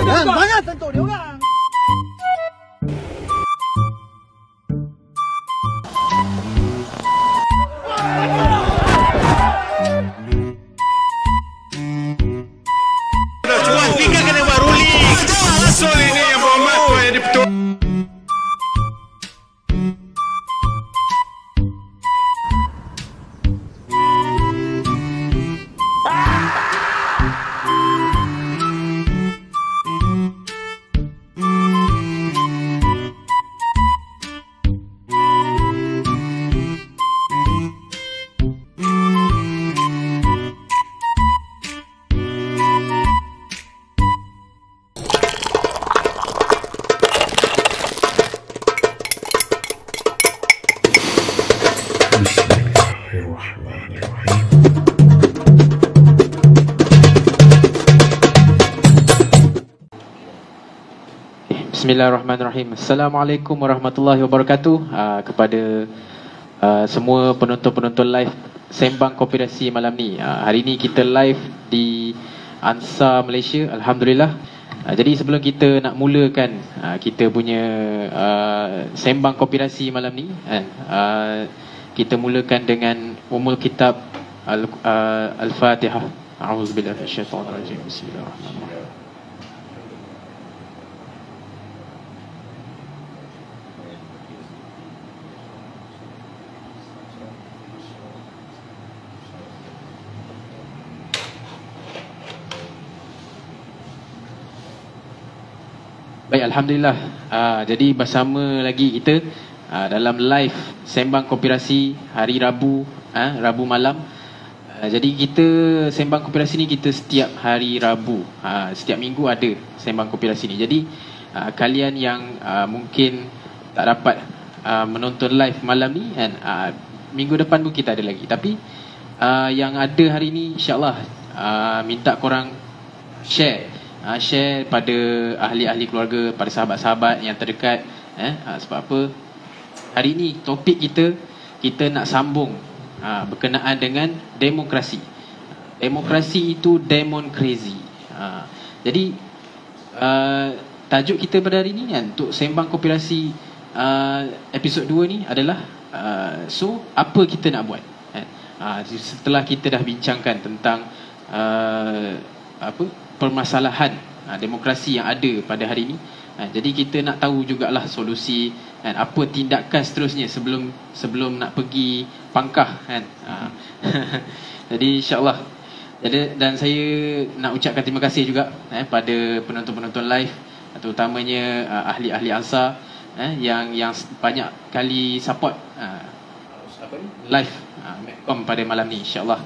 Jangan sentuh dia orang. Cuan tiga kena buat ruling. Asal ini yang berhormat tuan yang dipetuk. Bismillahirrahmanirrahim. Assalamualaikum warahmatullahi wabarakatuh. Kepada semua penonton-penonton live Sembang Konspirasi malam ni. Hari ni kita live di Ansar Malaysia, Alhamdulillah. Jadi sebelum kita nak mulakan kita punya Sembang Konspirasi malam ni, kita mulakan dengan Ummul Kitab Al-Fatihah. A'udzubillahi minasyaitonirrajim. Bismillahirrahmanirrahim. Baik, Alhamdulillah. Jadi bersama lagi kita dalam live Sembang Konspirasi hari Rabu, Rabu malam. Jadi kita Sembang Konspirasi ni kita setiap hari Rabu, setiap minggu ada Sembang Konspirasi ni. Jadi kalian yang mungkin tak dapat menonton live malam ni kan, minggu depan pun kita ada lagi. Tapi yang ada hari ni insya-Allah minta korang share pada ahli-ahli keluarga, pada sahabat-sahabat yang terdekat. Sebab apa? Hari ni topik kita nak sambung berkenaan dengan demokrasi. Demokrasi itu demon crazy. Jadi tajuk kita pada hari ni kan, untuk Sembang Konspirasi episod 2 ni adalah so apa kita nak buat setelah kita dah bincangkan tentang permasalahan demokrasi yang ada pada hari ini. Jadi kita nak tahu jugalah solusi kan, apa tindakan seterusnya sebelum nak pergi pangkah kan. Jadi insya-Allah. Dan saya nak ucapkan terima kasih juga pada penonton-penonton live, terutamanya ahli-ahli Ansar yang banyak kali support live Medcom pada malam ni, insya-Allah.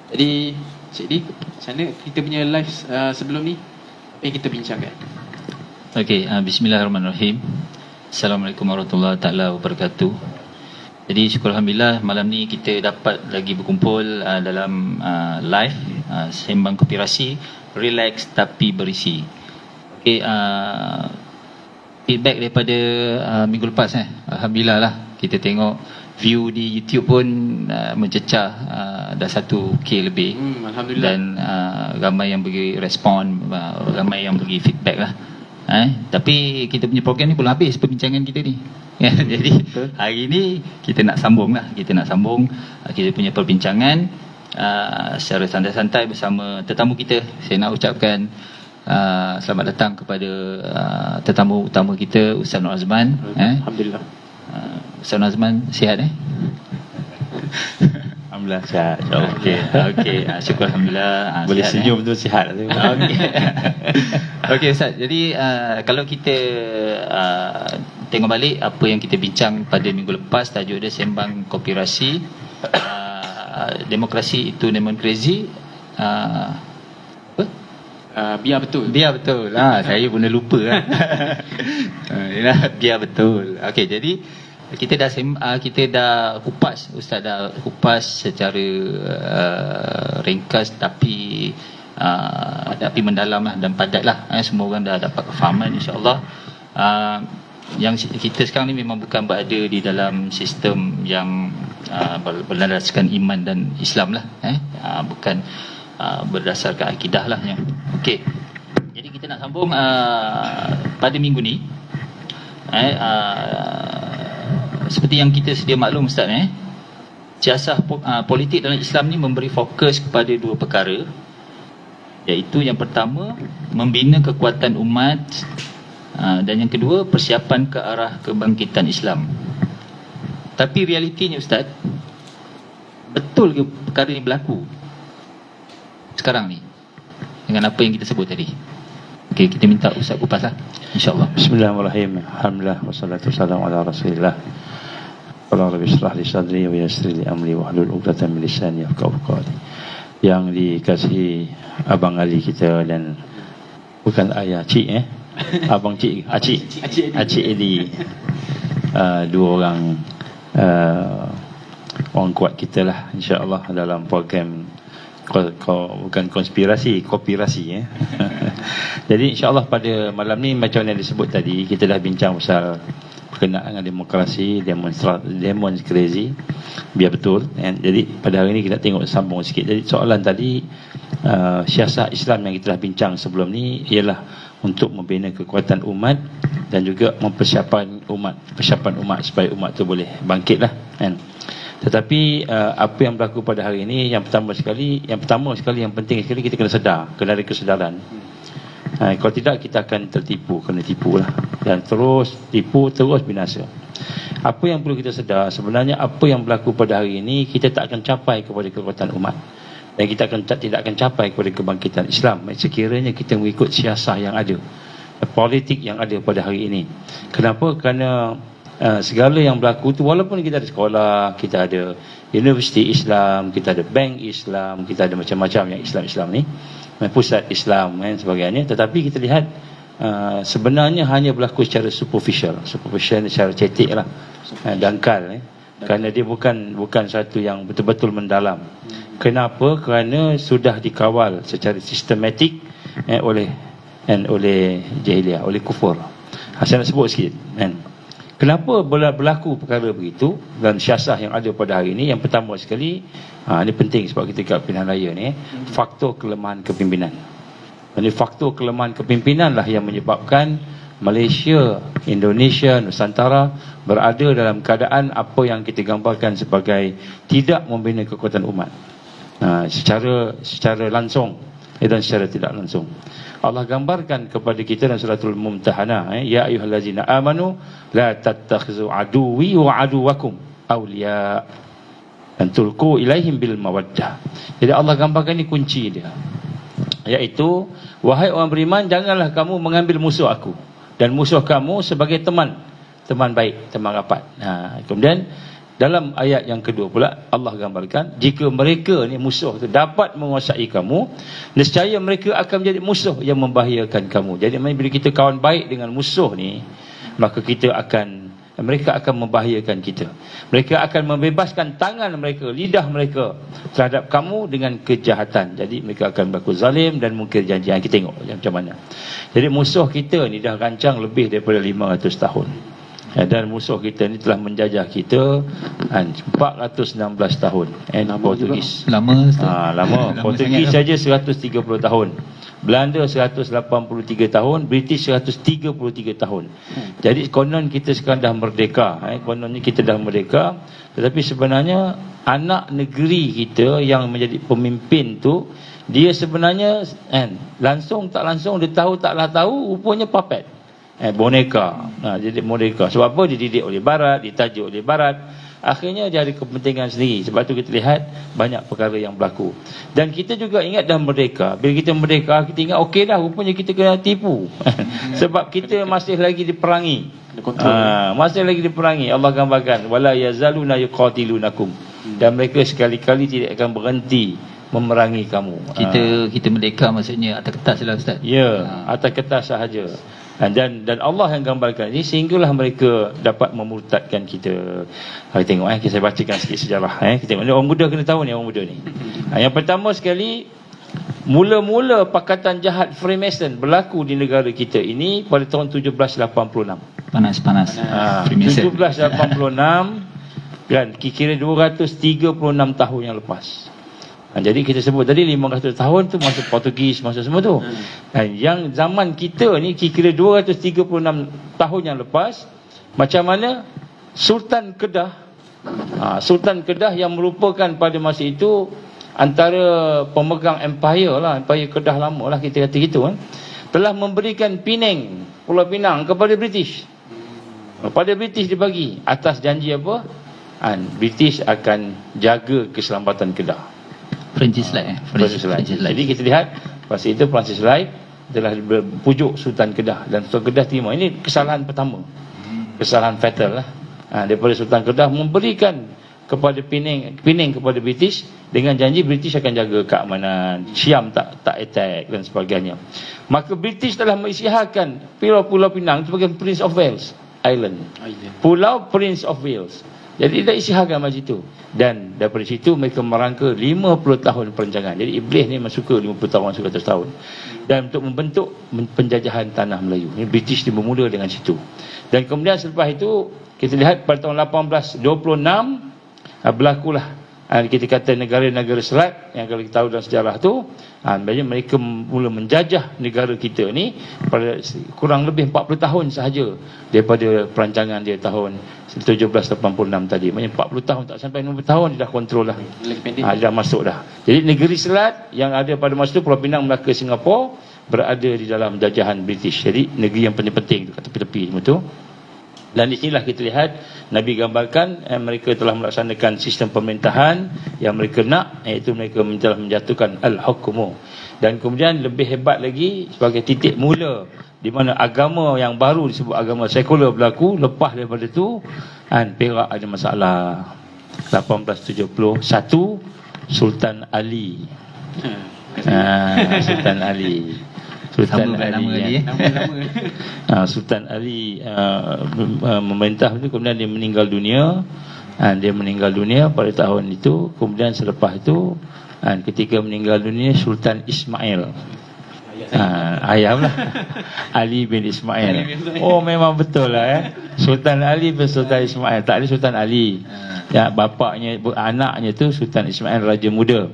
Jadi Cik Di, macam mana kita punya live sebelum ni? Apa yang kita bincangkan? Okey, bismillahirrahmanirrahim. Assalamualaikum warahmatullahi taala wabarakatuh. Jadi syukur alhamdulillah malam ni kita dapat lagi berkumpul dalam live Sembang Konspirasi, relax tapi berisi. Okey, feedback daripada minggu lepas alhamdulillah lah, kita tengok view di YouTube pun mencecah dah 1K lebih. Alhamdulillah. Dan ramai yang bagi respon, ramai yang bagi feedback lah. Tapi kita punya program ni belum habis perbincangan kita ni. Jadi hari ni kita nak sambung lah. Kita nak sambung kita punya perbincangan secara santai-santai bersama tetamu kita. Saya nak ucapkan selamat datang kepada tetamu utama kita, Ustaz Nur Azman. Alhamdulillah. Ustaz Nur Azman sihat Alhamdulillah sihat. Okey, syukur alhamdulillah. Boleh sihat, senyum tu sihat. Okey Ustaz. Jadi kalau kita tengok balik apa yang kita bincang pada minggu lepas, tajuk dia Sembang Konspirasi, demokrasi itu demon crazy. Biar betul. Biar betul. Saya pun dah lupa biar betul. Okey, jadi kita dah kupas, Ustaz dah kupas secara ringkas tapi mendalam lah dan padat lah. Semua orang dah dapat kefahaman, insya-Allah. Yang kita sekarang ni memang bukan berada di dalam sistem yang berlandaskan iman dan Islam lah. Bukan berdasarkan akidah lah. Okey. Jadi kita nak sambung pada minggu ni. Seperti yang kita sedia maklum Ustaz, siasah politik dalam Islam ni memberi fokus kepada dua perkara, iaitu yang pertama membina kekuatan umat, dan yang kedua persiapan ke arah kebangkitan Islam. Tapi realitinya Ustaz, betul ke perkara ni berlaku sekarang ni dengan apa yang kita sebut tadi? Okey, kita minta Ustaz kupas lah, insya-Allah. Bismillahirrahmanirrahim. Alhamdulillah wassalatu wassalamu ala Rasulillah. Qala rabbi shrah li sadri wa yassir li amri wahlul 'uqdatam min lisani yafqahu qawli. Yang dikasihi Abang Ali kita dan bukan ayah cik Abang cik Acik Eli, dua orang orang kuat kita lah insya-Allah dalam program bukan konspirasi, koopirasi Jadi insya-Allah pada malam ni macam yang disebut tadi, kita dah bincang pasal berkenaan dengan demokrasi, demonstrasi, biar betul Jadi pada hari ni kita tengok sambung sikit. Jadi soalan tadi, siasat Islam yang kita dah bincang sebelum ni ialah untuk membina kekuatan umat dan juga mempersiapkan umat supaya umat tu boleh bangkitlah Tetapi apa yang berlaku pada hari ini, yang pertama sekali yang penting sekali, kita kena sedar, kena ada kesedaran. Kalau tidak kita akan kena tipu lah, dan terus tipu, terus binasa. Apa yang perlu kita sedar, sebenarnya apa yang berlaku pada hari ini, kita tak akan capai kepada kekuatan umat, dan kita tidak akan capai kepada kebangkitan Islam sekiranya kita mengikut siasah yang ada, politik yang ada pada hari ini. Kenapa? Kerana segala yang berlaku tu, walaupun kita ada sekolah, kita ada universiti Islam, kita ada bank Islam, kita ada macam-macam yang Islam ni, pusat Islam dan sebagainya, tetapi kita lihat sebenarnya hanya berlaku secara superficial secara cetek lah, dangkal kerana dia bukan satu yang betul-betul mendalam. Kenapa? Kerana sudah dikawal secara sistematik oleh jahiliah, oleh kufur. Saya nak sebut sikit kenapa berlaku perkara begitu dan siasah yang ada pada hari ini. Yang pertama sekali, ini penting sebab kita kat pilihan raya ni, faktor kelemahan kepimpinan. Ini faktor kelemahan kepimpinan lah yang menyebabkan Malaysia, Indonesia, Nusantara berada dalam keadaan apa yang kita gambarkan sebagai tidak membina kekuatan umat, secara langsung dan secara tidak langsung. Allah gambarkan kepada kita dalam suratul Mumtahanah, ya ayyuhallazina amanu la tattakhizu aduwwi wa aduwakum awliya an tulqu ilaihim bil mawaddah. Jadi Allah gambarkan ni kunci dia, iaitu wahai orang beriman, janganlah kamu mengambil musuh aku dan musuh kamu sebagai teman baik, teman rapat. Kemudian dalam ayat yang kedua pula Allah gambarkan, jika mereka ni musuh tu dapat menguasai kamu, nescaya mereka akan menjadi musuh yang membahayakan kamu. Jadi bila kita kawan baik dengan musuh ni, maka mereka akan membahayakan kita. Mereka akan membebaskan tangan mereka, lidah mereka terhadap kamu dengan kejahatan. Jadi mereka akan berlaku zalim dan mungkir janji. Kita tengok macam mana. Jadi musuh kita ni dah rancang lebih daripada 500 tahun. Dan musuh kita ni telah menjajah kita 416 tahun. Portugis lama. Portugis saja 130 tahun, Belanda 183 tahun, British 133 tahun. Jadi konon kita sekarang dah merdeka, kononnya kita dah merdeka, tetapi sebenarnya anak negeri kita yang menjadi pemimpin tu, dia sebenarnya langsung tak langsung, dia tahu taklah tahu, rupanya puppet, boneka. Jadi boneka. Sebab apa? Dididik oleh Barat, ditajuk oleh Barat. Akhirnya dia ada kepentingan sendiri. Sebab tu kita lihat banyak perkara yang berlaku. Dan kita juga ingat dah merdeka. Bila kita merdeka, kita ingat okey dah, rupanya kita kena tipu. Sebab kita masih lagi diperangi. Masih lagi diperangi. Allah gambarkan, wala yazaluna yuqatilunakum. Dan mereka sekali-kali tidak akan berhenti memerangi kamu. Kita merdeka maksudnya atas kertas lah Ustaz. Ya, atas kertas sahaja. Dan Allah yang gambarkan ini sehinggalah mereka dapat memurtadkan kita. Kita tengok saya bacakan sikit sejarah. Kita tengok orang muda kena tahu ni, orang muda ni. Yang pertama sekali, mula-mula pakatan jahat Freemason berlaku di negara kita ini pada tahun 1786. Panas. 1786 kan, kira 236 tahun yang lepas. Jadi kita sebut tadi 500 tahun tu masa Portugis, masa semua tu. Yang zaman kita ni kira 236 tahun yang lepas, macam mana Sultan Kedah, Sultan Kedah yang merupakan pada masa itu antara pemegang empire lah, empire Kedah lama lah kita kata gitu, telah memberikan Penang, Pulau Pinang kepada British. Pada British dibagi atas janji apa? British akan jaga keselamatan Kedah. Francis Light Francis Light. Jadi kita lihat masa itu Francis Light telah pujuk Sultan Kedah, dan Sultan Kedah terima. Ini kesalahan pertama, kesalahan fatal lah. Daripada Sultan Kedah memberikan kepada Penang kepada British dengan janji British akan jaga keamanan, Siam tak attack dan sebagainya. Maka British telah mengisytiharkan Pulau Pinang sebagai Prince of Wales Island, Pulau Prince of Wales. Jadi dia isytiharkan macam itu. Dan daripada situ mereka merangka 50 tahun perancangan. Jadi Iblis ni memang suka 50 tahun, suka 100 tahun. Dan untuk membentuk penjajahan tanah Melayu. Ini British dia bermula dengan situ. Dan kemudian selepas itu kita lihat pada tahun 1826 berlakulah kita kata negara-negara Selat yang kalau kita tahu dalam sejarah tu, mereka mula menjajah negara kita ni pada kurang lebih 40 tahun sahaja daripada perancangan dia tahun 1786 tadi. Maksudnya 40 tahun, tak sampai 50 tahun dia dah kontrol dah. Dia dah masuk dah. Jadi negeri Selat yang ada pada masa tu, Pulau Pinang, Melaka, Singapura, berada di dalam jajahan British. Jadi negeri yang penting-penting kat tepi-tepi semua tu. Dan di sinilah kita lihat Nabi gambarkan mereka telah melaksanakan sistem pemerintahan yang mereka nak, iaitu mereka telah menjatuhkan al-hukmu. Dan kemudian lebih hebat lagi sebagai titik mula di mana agama yang baru disebut agama sekular berlaku. Lepas daripada tu Perak ada masalah. 1871 Sultan Ali. Sultan Ali. Sultan Ali, Sultan Ali memerintah itu, kemudian dia meninggal dunia. Dia meninggal dunia pada tahun itu. Kemudian selepas itu ketika meninggal dunia Sultan Ismail, ayam lah, Ali bin Ismail. Oh memang betul lah Sultan Ali bin Sultan Ismail. Tak ada Sultan Ali, bapaknya, anaknya tu Sultan Ismail, Raja Muda.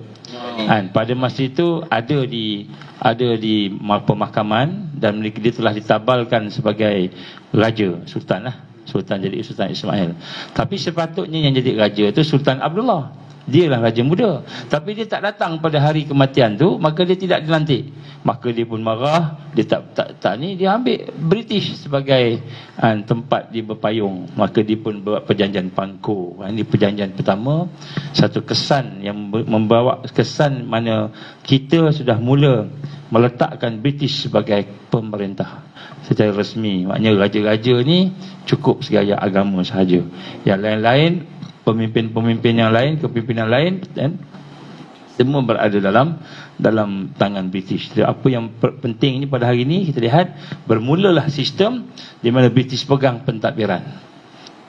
Pada masa itu ada di pemakaman, dan dia telah ditabalkan sebagai raja, sultan lah. Sultan, jadi Sultan Ismail. Tapi sepatutnya yang jadi raja itu Sultan Abdullah. Dialah raja muda. Tapi dia tak datang pada hari kematian tu, maka dia tidak dilantik. Maka dia pun marah, dia tak ni, dia ambil British sebagai tempat dia berpayung. Maka dia pun buat perjanjian Pangko. Ini perjanjian pertama, satu kesan yang membawa kesan mana kita sudah mula meletakkan British sebagai pemerintah secara resmi. Maknanya raja-raja ni cukup segaya agama sahaja. Yang lain-lain, pemimpin-pemimpin yang lain, kepimpinan lain, semua berada dalam tangan British. Jadi apa yang penting ini pada hari ini kita lihat, bermulalah sistem di mana British pegang pentadbiran.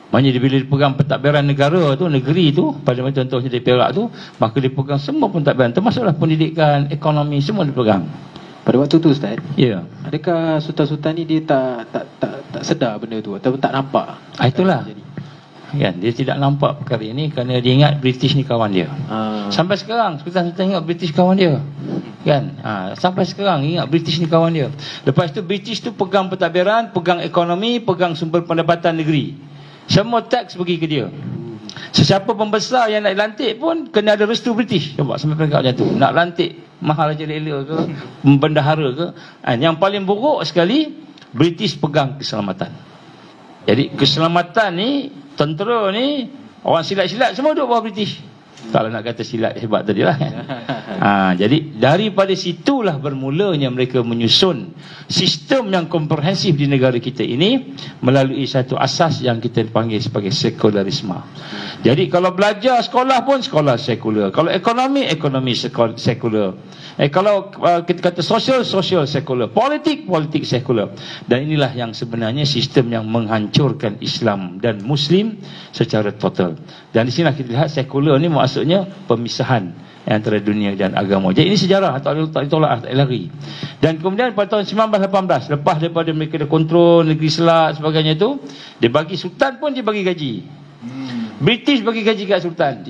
Maknanya bila dia pegang pentadbiran negara tu, negeri tu, pada contohnya di Perak tu, maka dia pegang semua pentadbiran, termasuklah pendidikan, ekonomi, semua dia pegang. Pada waktu tu Ustaz, ya. Adakah sultan-sultan ni dia tak sedar benda tu ataupun tak nampak? Itulah. Kan, dia tidak nampak perkara ini kerana dia ingat British ni kawan dia. Sampai sekarang sultan-sultan ingat British kawan dia. Kan? Sampai sekarang ingat British ni kawan dia. Lepas tu British tu pegang pentadbiran, pegang ekonomi, pegang sumber pendapatan negeri. Semua tax pergi ke dia. Sesiapa pembesar yang nak dilantik pun kena ada restu British. Coba sampai peringkat macam tu. Nak lantik Maharaja Lela ke, bendahara ke. Yang paling buruk sekali, British pegang keselamatan. Jadi keselamatan ni, tentera ni, orang silat-silat semua duduk bawah British. Kalau nak kata silat hebat tadi lah. Jadi daripada situlah bermulanya mereka menyusun sistem yang komprehensif di negara kita ini melalui satu asas yang kita panggil sebagai sekularisme. Jadi kalau belajar sekolah pun sekolah sekular. Kalau ekonomi sekular. Kalau kita kata sosial sekular. Politik sekular. Dan inilah yang sebenarnya sistem yang menghancurkan Islam dan Muslim secara total. Dan di sinilah kita lihat sekular ni maksudnya pemisahan antara dunia dan agama. Jadi ini sejarah, tak ditolak, tak lari. Dan kemudian pada tahun 1918, lepas daripada mereka dah kontrol negeri Selat sebagainya tu, dia bagi sultan pun dia bagi gaji. British bagi gaji kat Sultan.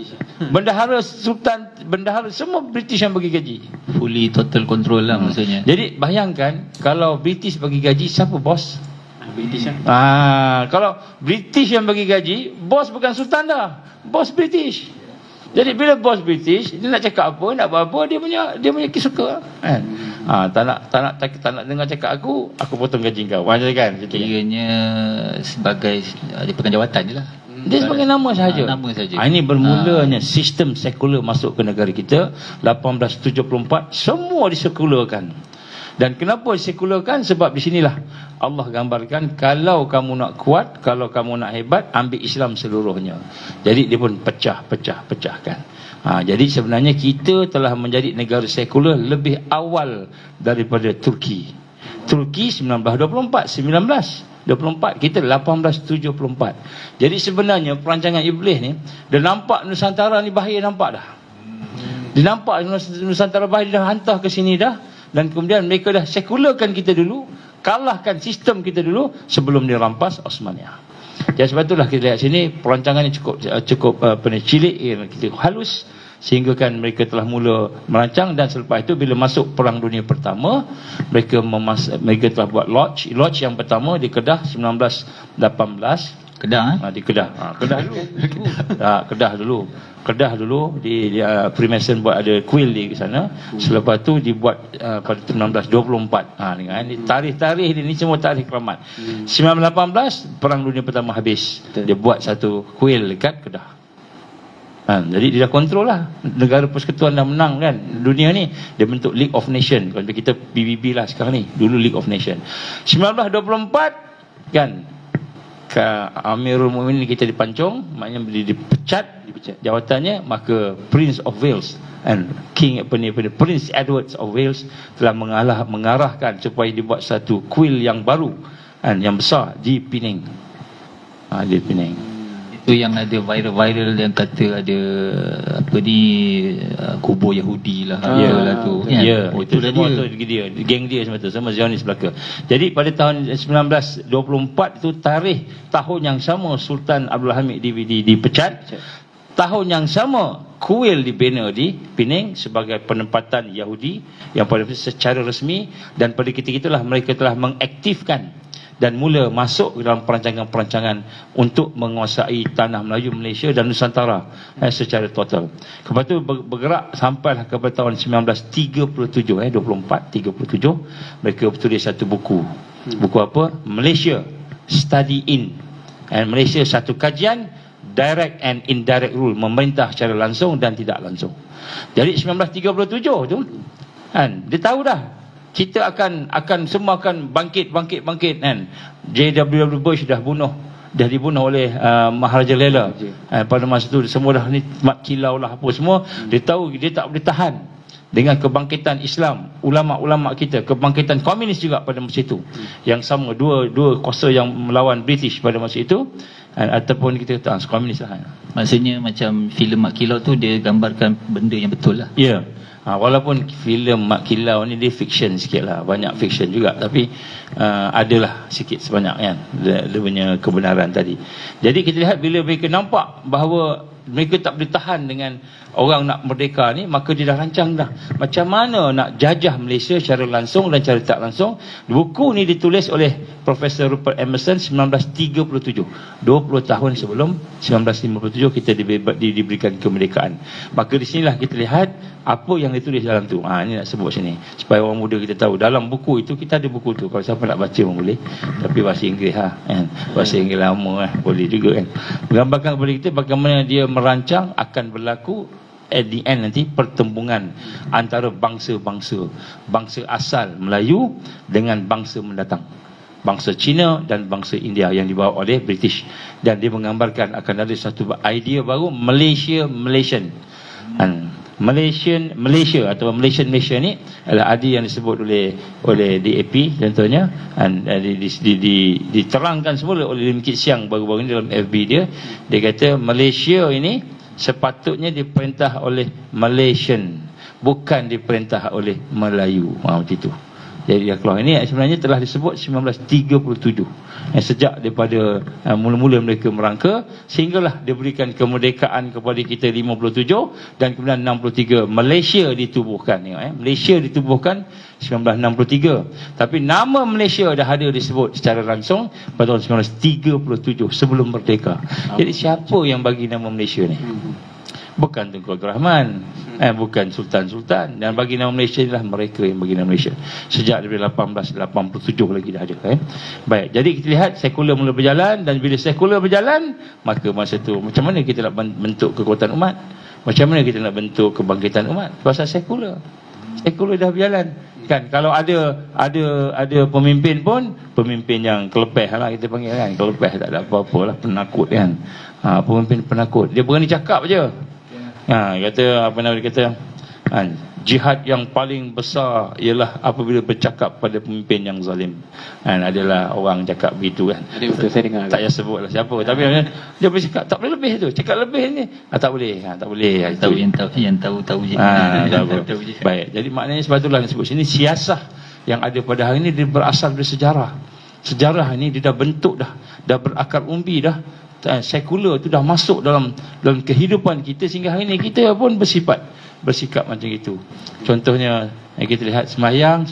Bendahara Sultan, bendahara semua British yang bagi gaji. Fully total control lah maksudnya. Jadi bayangkan kalau British bagi gaji, siapa bos? British lah. Kalau British yang bagi gaji, bos bukan Sultan dah, bos British. Jadi bila bos British, dia nak cakap apa, nak buat apa, dia punya suka kan. Tak nak dengar cakap aku potong gaji kau. Macam kan? Kiranya sebagai dia pegang jawatan je lah. Dia sebagai nama sahaja. Nama saja. Ini bermulanya sistem sekular masuk ke negara kita 1874, semua disekularkan. Dan kenapa disekularkan? Sebab di sinilah Allah gambarkan, kalau kamu nak kuat, kalau kamu nak hebat, ambil Islam seluruhnya. Jadi dia pun pecahkan. Jadi sebenarnya kita telah menjadi negara sekular lebih awal daripada Turki. Turki 1924, kita 1874. Jadi sebenarnya perancangan Iblis ni, dia nampak Nusantara ni bahaya, nampak dah. Dia nampak Nusantara bahaya, dah hantar ke sini dah. Dan kemudian mereka dah sekularkan kita dulu, kalahkan sistem kita dulu sebelum dia rampas Osmania. Jadi sebab itulah kita lihat sini perancangannya cukup cilik, kita halus, sehingga kan mereka telah mula merancang. Dan selepas itu bila masuk Perang Dunia Pertama, mereka telah buat lodge yang pertama di Kedah 1918. Kedah di Kedah. Kedah dulu di Freemason buat ada kuil di sana. Selepas tu dibuat pada 1924. Dengan tarikh-tarikh ni semua tarikh keramat. 1918 Perang Dunia Pertama habis. Dia buat satu kuil dekat Kedah. Jadi dia dah kontrol lah. Negara Persekutuan dah menang kan dunia ni. Dia bentuk League of Nations. Kalau kita PBB lah sekarang ni, dulu League of Nations. 1924 kan, Amirul Mukminin kita dipancung, maknanya dipecat jawatannya. Maka Prince of Wales and Prince Edward of Wales telah mengarahkan supaya dibuat satu kuil yang baru yang besar di Penang. Di Penang. Itu yang ada viral yang kata ada apa ni, kubur Yahudi lah, tu. Itu semua tu dia, geng dia semua tu, sama Zionis belaka. Jadi pada tahun 1924 itu tahun yang sama Sultan Abdul Hamid dipecat. Tahun yang sama kuil dibina di Penang sebagai penempatan Yahudi yang pada secara resmi. Dan pada ketika itulah mereka telah mengaktifkan dan mula masuk dalam perancangan-perancangan untuk menguasai tanah Melayu, Malaysia dan Nusantara secara total. Lepas tu bergerak sampailah kepada tahun 1937, 24-37 mereka tulis satu buku. Buku apa? Malaysia Study in, Malaysia satu kajian, Direct and Indirect Rule, memerintah secara langsung dan tidak langsung. Jadi 1937 tu dia tahu dah kita akan semua akan bangkit kan. J.W. Bush dah dibunuh oleh Maharaja Lela. Pada masa tu semua dah ni mat kilau lah apa semua. Dia tahu dia tak boleh tahan dengan kebangkitan Islam, ulama-ulama kita, kebangkitan komunis juga pada masa itu. Yang sama dua kuasa yang melawan British pada masa itu. Ataupun kita kata komunis lah. Maksudnya macam filem Mat Kilau tu dia gambarkan benda yang betul lah. Ya. Walaupun filem Mat Kilau ni dia fiction sikit lah, banyak fiction juga, tapi adalah sikit sebanyak kan dia punya kebenaran tadi. Jadi kita lihat bila mereka nampak bahawa mereka tak boleh tahan dengan orang nak merdeka ni, maka dia dah rancang dah macam mana nak jajah Malaysia secara langsung dan secara tak langsung. Buku ni ditulis oleh Profesor Rupert Emerson 1937, 20 tahun sebelum 1957 kita diberikan kemerdekaan. Maka di sinilah kita lihat apa yang ditulis dalam tu. Ini nak sebut sini supaya orang muda kita tahu. Dalam buku itu kita ada buku tu, kalau siapa nak baca pun boleh, tapi bahasa Inggeris kan? Bahasa Inggeris lama boleh juga kan. Menggambarkan kepada kita bagaimana dia merancang akan berlaku at the end nanti pertembungan antara bangsa-bangsa, bangsa asal Melayu dengan bangsa mendatang, bangsa Cina dan bangsa India yang dibawa oleh British. Dan dia menggambarkan akan ada satu idea baru, Malaysia atau Malaysian ni adalah idea yang disebut oleh DAP contohnya, diterangkan semula oleh Lim Kit Siang baru-baru ini dalam FB dia kata Malaysia ini sepatutnya diperintah oleh Malaysian, bukan diperintah oleh Melayu. Macam itu. Jadi yang keluar ini sebenarnya telah disebut 1937. Sejak daripada mula-mula mereka merangka, sehinggalah diberikan kemerdekaan kepada kita 57, dan kemudian 63 Malaysia ditubuhkan. Malaysia ditubuhkan 1963. Tapi nama Malaysia dah ada disebut secara langsung pada tahun 1937 sebelum merdeka. Jadi siapa yang bagi nama Malaysia ni? Bukan Tunku Abdul Rahman, bukan Sultan-Sultan, dan bagi nama Malaysia adalah mereka yang bagi nama Malaysia sejak dari 1887 lagi dah ada. Baik, jadi kita lihat sekular mula berjalan, dan bila sekular berjalan, maka masa tu macam mana kita nak bentuk kekuatan umat, macam mana kita nak bentuk kebangkitan umat? Pasal sekular dah berjalan kan. Kalau ada pemimpin pun, pemimpin yang kelepeh lah kita panggil kan, kelepeh, tak ada apa-apa lah, penakut kan. Pemimpin penakut, dia berani cakap je. Kata apa nama dia kata, jihad yang paling besar ialah apabila bercakap pada pemimpin yang zalim. Adalah orang cakap begitu kan. Betul, saya dengar. Tak payah sebutlah siapa, tapi dia boleh cakap tak boleh lebih tu. Cakap lebih ni tak boleh. Tak boleh. Yang tahu je. Tahu je. Baik. Jadi maknanya sebab itulah disebut sini siasah yang ada pada hari ini dia berasal dari sejarah. Sejarah ini dia dah bentuk dah berakar umbi dah. Sekular itu dah masuk dalam kehidupan kita, sehingga hari ini kita pun bersikap macam itu. Contohnya kita lihat semayang,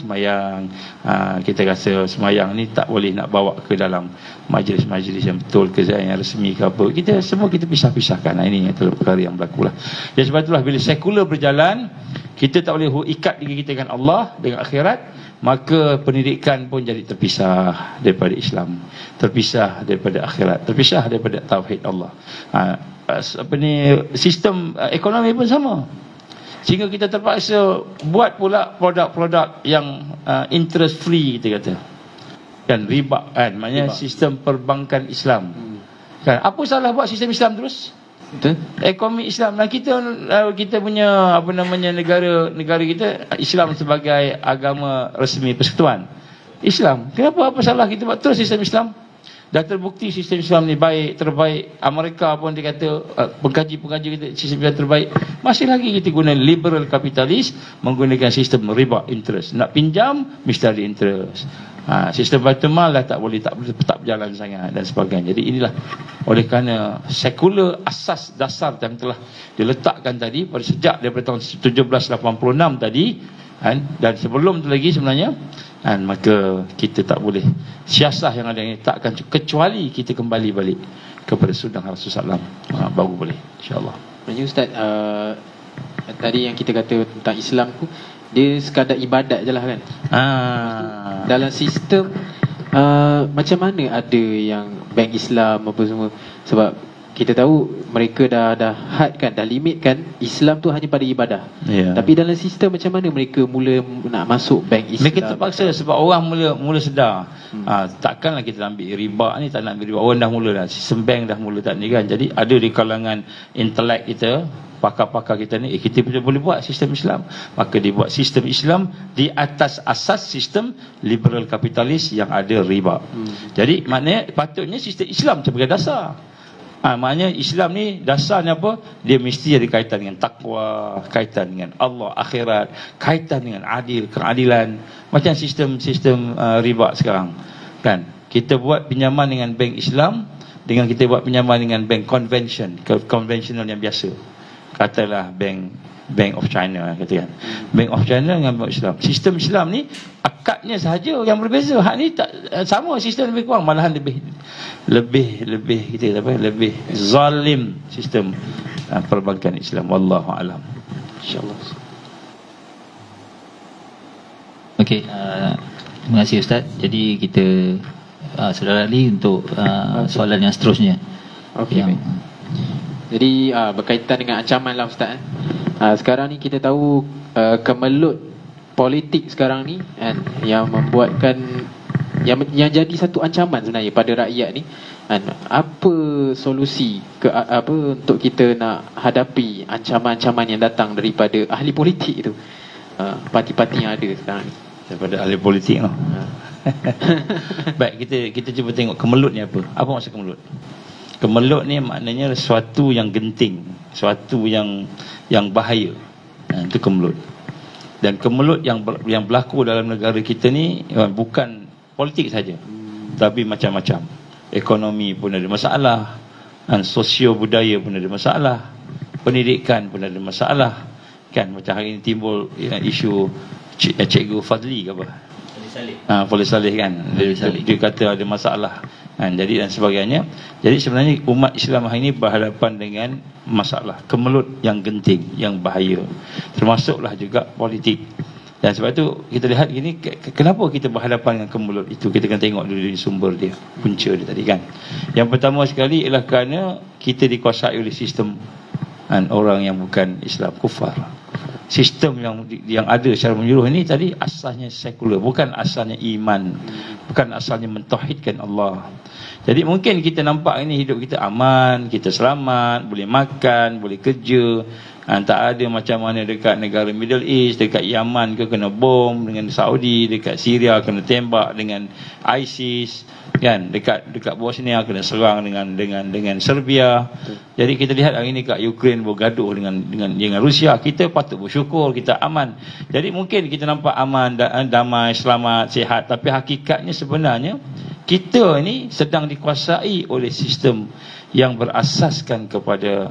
kita rasa semayang ni tak boleh nak bawa ke dalam majlis-majlis yang betul ke yang resmi ke apa. Kita pisah-pisahkan. Ini adalah perkara yang berlaku lah. Jadi sebab itulah bila sekular berjalan, kita tak boleh ikat diri kita dengan Allah, dengan akhirat, maka pendidikan pun jadi terpisah daripada Islam, terpisah daripada akhirat, terpisah daripada tauhid Allah. Sistem ekonomi pun sama, sehingga kita terpaksa buat pula produk-produk yang interest free kita kata, dan riba kan, maknanya sistem perbankan Islam kan. Apa salah buat sistem Islam terus? Betul. Ekonomi Islam, dan kita punya negara kita Islam sebagai agama resmi persekutuan Islam. Kenapa, apa salah kita buat terus sistem Islam? Dah terbukti sistem Islam ni terbaik. Amerika pun dia kata, pengkaji kita, sistem Islam terbaik. Masih lagi kita guna liberal kapitalis, menggunakan sistem riba interest. Nak pinjam mesti ada interest. Sistem Baitul Mal lah tak berjalan sangat dan sebagainya. Jadi inilah oleh kerana sekular asas dasar yang telah diletakkan tadi pada sejak daripada tahun 1786 tadi dan sebelum tu lagi sebenarnya, maka kita tak boleh siasah yang ada ini takkan, kecuali kita kembali balik kepada sunnah Rasulullah SAW, baru boleh insya-Allah. Maksudnya Ustaz, tadi yang kita kata tentang Islam tu, dia sekadar ibadat je lah kan. Dalam sistem macam mana ada yang bank Islam apa semua, sebab kita tahu mereka dah hadkan, dah limitkan Islam tu hanya pada ibadah. Tapi dalam sistem macam mana mereka mula nak masuk bank Islam? Mereka terpaksa sebab orang mula sedar. Takkanlah kita ambil riba ni, tak nak ambil riba. Orang dah mula dah, sistem bank dah mula tak ni kan. Jadi ada di kalangan intelek kita, pakar-pakar kita ni, kita boleh buat sistem Islam. Maka dibuat sistem Islam di atas asas sistem liberal kapitalis yang ada riba. Jadi maknanya patutnya sistem Islam sebagai dasar. Maknanya Islam ni dasarnya apa? Dia mesti ada kaitan dengan takwa, kaitan dengan Allah, akhirat, kaitan dengan keadilan. Macam sistem riba sekarang kan. Kita buat pinjaman dengan bank Islam, dengan kita buat pinjaman dengan bank konvensional yang biasa. Katalah Bank of China katakan. Bank of China dengan Bank Islam. Sistem Islam ni akadnya sahaja yang berbeza. Hak ni tak sama, sistem lebih kurang, malahan lebih kita kata apa? Lebih zalim sistem perbankan Islam. Wallahu alam. Insya-Allah. Okey, terima kasih Ustaz. Jadi kita saudara Ali untuk soalan yang seterusnya. Okey. Jadi berkaitan dengan ancaman lah Ustaz. Sekarang ni kita tahu kemelut politik sekarang ni kan, yang membuatkan yang jadi satu ancaman sebenarnya pada rakyat ni kan. Apa solusi untuk kita nak hadapi ancaman-ancaman yang datang daripada ahli politik itu, parti-parti yang ada sekarang ni, daripada ahli politik tu. Baik, kita cuba tengok kemelut ni apa. Apa maksud kemelut? Kemelut ni maknanya sesuatu yang genting, sesuatu yang bahaya. Itu kemelut. Dan kemelut yang berlaku dalam negara kita ni bukan politik saja, tapi macam-macam. Ekonomi pun ada masalah, sosio budaya pun ada masalah, pendidikan pun ada masalah. Kan macam hari ini timbul isu Cikgu Fadli ke apa? Fadli Saleh kan. Dia kata ada masalah. Jadi dan sebagainya. Jadi sebenarnya umat Islam hari ini berhadapan dengan masalah kemelut yang genting, yang bahaya. Termasuklah juga politik. Dan sebab itu kita lihat gini, kenapa kita berhadapan dengan kemelut itu? Kita akan tengok dulu dari sumber dia, punca dia tadi kan. Yang pertama sekali ialah kerana kita dikuasai oleh sistem orang yang bukan Islam, kufar. Sistem yang ada secara menyeluruh ini tadi asalnya sekular, bukan asalnya iman, bukan asalnya mentauhidkan Allah. Jadi mungkin kita nampak ini hidup kita aman, kita selamat, boleh makan, boleh kerja, tak ada macam mana dekat negara Middle East, dekat Yaman ke kena bom dengan Saudi, dekat Syria kena tembak dengan ISIS, kan, dekat Bosnia kena serang dengan Serbia. Jadi kita lihat hari ini kat Ukraine bergaduh dengan Rusia. Kita patut bersyukur kita aman. Jadi mungkin kita nampak aman, damai, selamat, sihat, tapi hakikatnya sebenarnya kita ni sedang dikuasai oleh sistem yang berasaskan kepada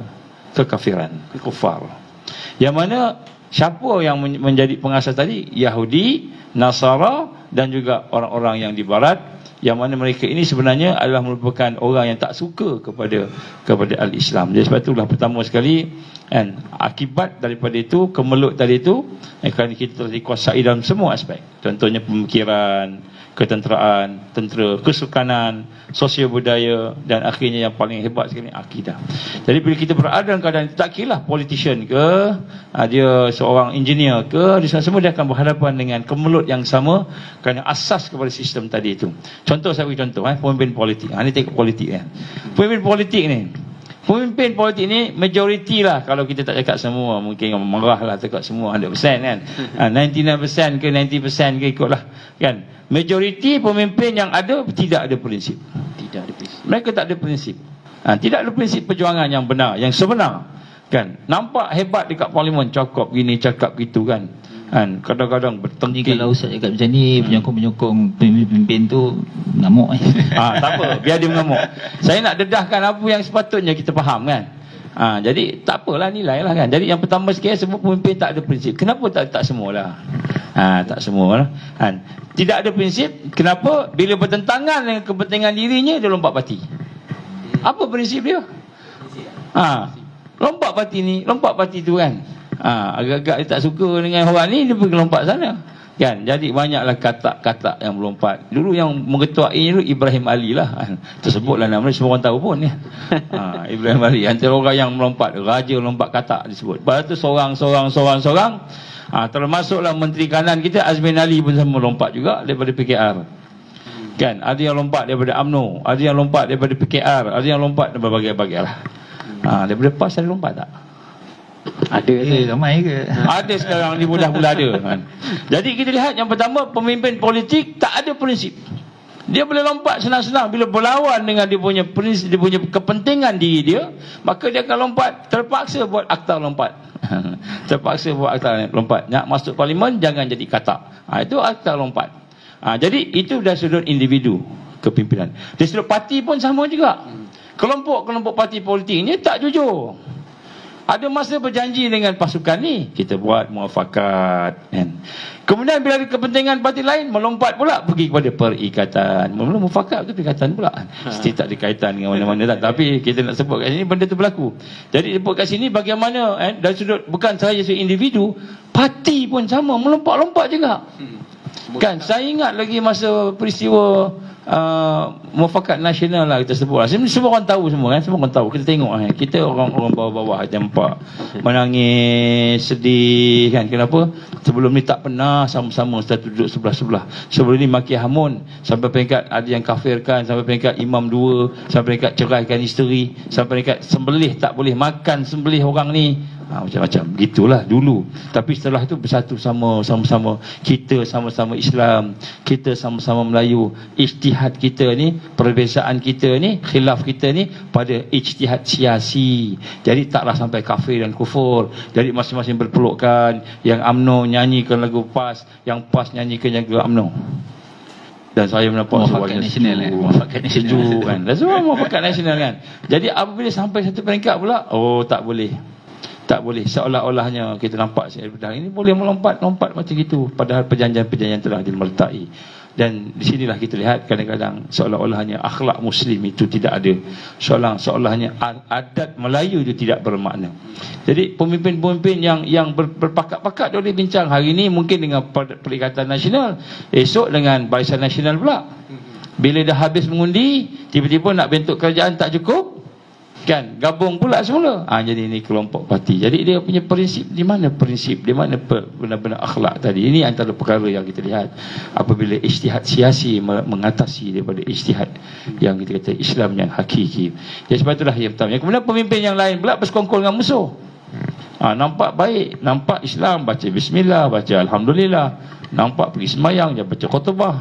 kekafiran, kufar. Yang mana siapa yang menjadi pengasas tadi? Yahudi, Nasara dan juga orang-orang yang di barat, yang mana mereka ini sebenarnya adalah merupakan orang yang tak suka kepada al-Islam. Jadi sebab itulah pertama sekali akibat daripada itu, kemelut tadi itu, kerana kita telah dikuasai dalam semua aspek. Contohnya pemikiran, ketenteraan, tentera, kesukanan, sosial budaya, dan akhirnya yang paling hebat sekali akidah. Jadi bila kita berada dalam keadaan itu, tak kira politician ke, dia seorang engineer ke, dia semua dia akan berhadapan dengan kemelut yang sama kerana asas kepada sistem tadi itu. Contoh, saya beri contoh, pemimpin politik. Ini tengok politik kan. Pemimpin politik ni majoriti lah, kalau kita tak cakap semua, mungkin marah lah cakap semua 100% kan. 99% ke 90% ke ikutlah kan. Majoriti pemimpin yang ada tidak ada prinsip. Mereka tak ada prinsip. Tidak ada prinsip perjuangan yang benar, yang sebenar kan. Nampak hebat dekat parlimen, cakap gini, cakap gitu kan. Kadang-kadang bertengkir. Kalau Ustaz cakap macam ni, penyokong pemimpin tu ngamuk. Tak apa, biar dia mengamuk. Saya nak dedahkan apa yang sepatutnya kita faham kan. Jadi tak apalah, nilai lah kan. Jadi yang pertama sekali, semua pemimpin tak ada prinsip. Kenapa tak semualah? Tak semualah. Tidak ada prinsip. Kenapa? Bila bertentangan dengan kepentingan dirinya, dia lompat parti. Apa prinsip dia? Lompat parti ni, lompat parti tu kan. Agak-agak dia tak suka dengan orang ni, dia pergi lompat sana kan. Jadi banyaklah kata-kata yang melompat. Dulu yang mengetuai dulu Ibrahim Ali lah tersebutlah nama dia, semua orang tahu pun ya. Ibrahim Ali antara orang yang melompat, raja lompat kata disebut. Lepas tu seorang termasuklah Menteri Kanan kita Azmin Ali pun sama lompat juga daripada PKR kan. Ada yang lompat daripada UMNO, ada yang lompat daripada PKR, ada yang lompat daripada berbagai-bagai lah. Daripada PAS ada lompat tak? Ada ramai ke? Ada sekarang ni, mudah-mudah ada kan. Jadi kita lihat yang pertama, pemimpin politik tak ada prinsip. Dia boleh lompat senang-senang. Bila berlawan dengan dia punya prinsip, dia punya kepentingan diri dia, maka dia akan lompat. Terpaksa buat akta lompat. Terpaksa buat akta lompat. Nak masuk parlimen, jangan jadi katak. Itu akta lompat. Jadi itu dari sudut individu kepimpinan. Dari sudut parti pun sama juga. Kelompok-kelompok parti politik ni tak jujur. Ada masa berjanji dengan pasukan ni, kita buat muafakat kan. Kemudian bila ada kepentingan parti lain, melompat pula pergi kepada perikatan. Mula muafakat tu perikatan pula. Mesti tak ada kaitan dengan mana-mana tak. Tapi kita nak sebut kat sini benda tu berlaku. Jadi sebut kat sini bagaimana dari sudut bukan sahaja sudut individu, parti pun sama, melompat-lompat juga. Kan saya ingat lagi masa peristiwa muafakat nasional lah kita sebut lah. Semua orang tahu semua kan, semua orang tahu. Kita tengok kan, kita orang-orang bawah-bawah nampak menangis, sedih kan. Kenapa? Sebelum ni tak pernah sama-sama satu duduk sebelah-sebelah. Sebelum ni maki hamun sampai peringkat ada yang kafirkan, sampai peringkat imam dua, sampai peringkat ceraikan isteri, sampai peringkat sembelih tak boleh makan sembelih orang ni. Macam-macam begitulah dulu. Tapi setelah itu bersatu sama-sama. Kita sama-sama Islam, kita sama-sama Melayu. Ijtihad ijtihad kita ni, perbezaan kita ni, khilaf kita ni pada ijtihad siasi. Jadi taklah sampai kafir dan kufur. Jadi masing-masing berpelukkan. Yang UMNO nyanyikan lagu PAS, yang PAS nyanyikan lagu UMNO. Dan saya menampak Muafakat nasional sejuk kan. Dan semua muafakat nasional kan. Jadi apabila sampai satu peringkat pula, oh tak boleh. Tak boleh. Seolah-olahnya kita nampak ini boleh melompat-lompat macam itu. Padahal perjanjian-perjanjian telah dimertai. Dan di sinilah kita lihat kadang-kadang seolah-olahnya akhlak Muslim itu tidak ada. Seolah-olahnya adat Melayu itu tidak bermakna. Jadi pemimpin-pemimpin yang berpakat-pakat boleh bincang. Hari ini mungkin dengan Perikatan Nasional, esok dengan Barisan Nasional pula. Bila dah habis mengundi, tiba-tiba nak bentuk kerajaan tak cukup, kan, gabung pula semula. Jadi ini kelompok parti. Jadi dia punya prinsip, di mana benar-benar akhlak tadi. Ini antara perkara yang kita lihat apabila ijtihad siasi mengatasi daripada ijtihad yang kita kata Islam yang hakiki. Jadi sebab itulah yang pertama. Yang kemudian pemimpin yang lain pula bersekongkol dengan musuh. Nampak baik, nampak Islam, baca bismillah, baca alhamdulillah, nampak pergi sembahyang, dia baca khutbah,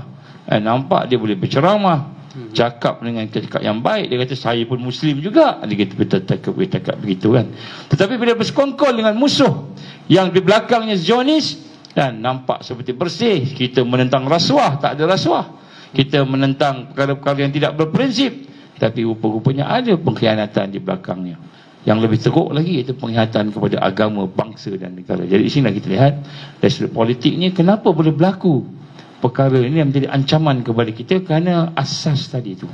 nampak dia boleh berceramah, cakap dengan cakap yang baik, dia kata saya pun Muslim juga, dia kata cakap begitu kan. Tetapi bila bersekongkol dengan musuh yang di belakangnya Zionis, dan nampak seperti bersih, kita menentang rasuah, tak ada rasuah, kita menentang perkara-perkara yang tidak berprinsip, tapi rupa-rupanya ada pengkhianatan di belakangnya. Yang lebih teruk lagi itu pengkhianatan kepada agama, bangsa dan negara. Jadi di sini kita lihat dari sudut politiknya kenapa boleh berlaku perkara ini yang menjadi ancaman kepada kita, kerana asas tadi itu.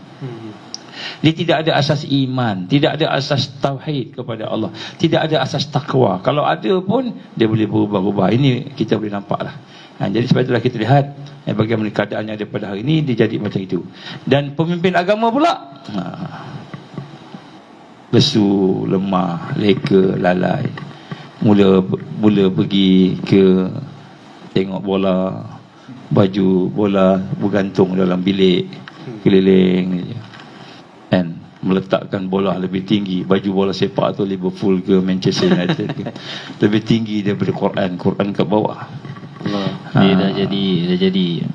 Dia tidak ada asas iman, tidak ada asas tauhid kepada Allah, tidak ada asas takwa. Kalau ada pun dia boleh berubah-ubah. Ini kita boleh nampaklah. Jadi sebab itulah kita lihat bagaimana keadaannya daripada hari ini, dia jadi macam itu. Dan pemimpin agama pula lesu, lemah, leka, lalai. Mula pergi ke tengok bola, baju bola bergantung dalam bilik, keliling kan, meletakkan bola lebih tinggi, baju bola sepak tu Liverpool ke Manchester United ke, lebih tinggi daripada Quran kat bawah. Dia dah jadi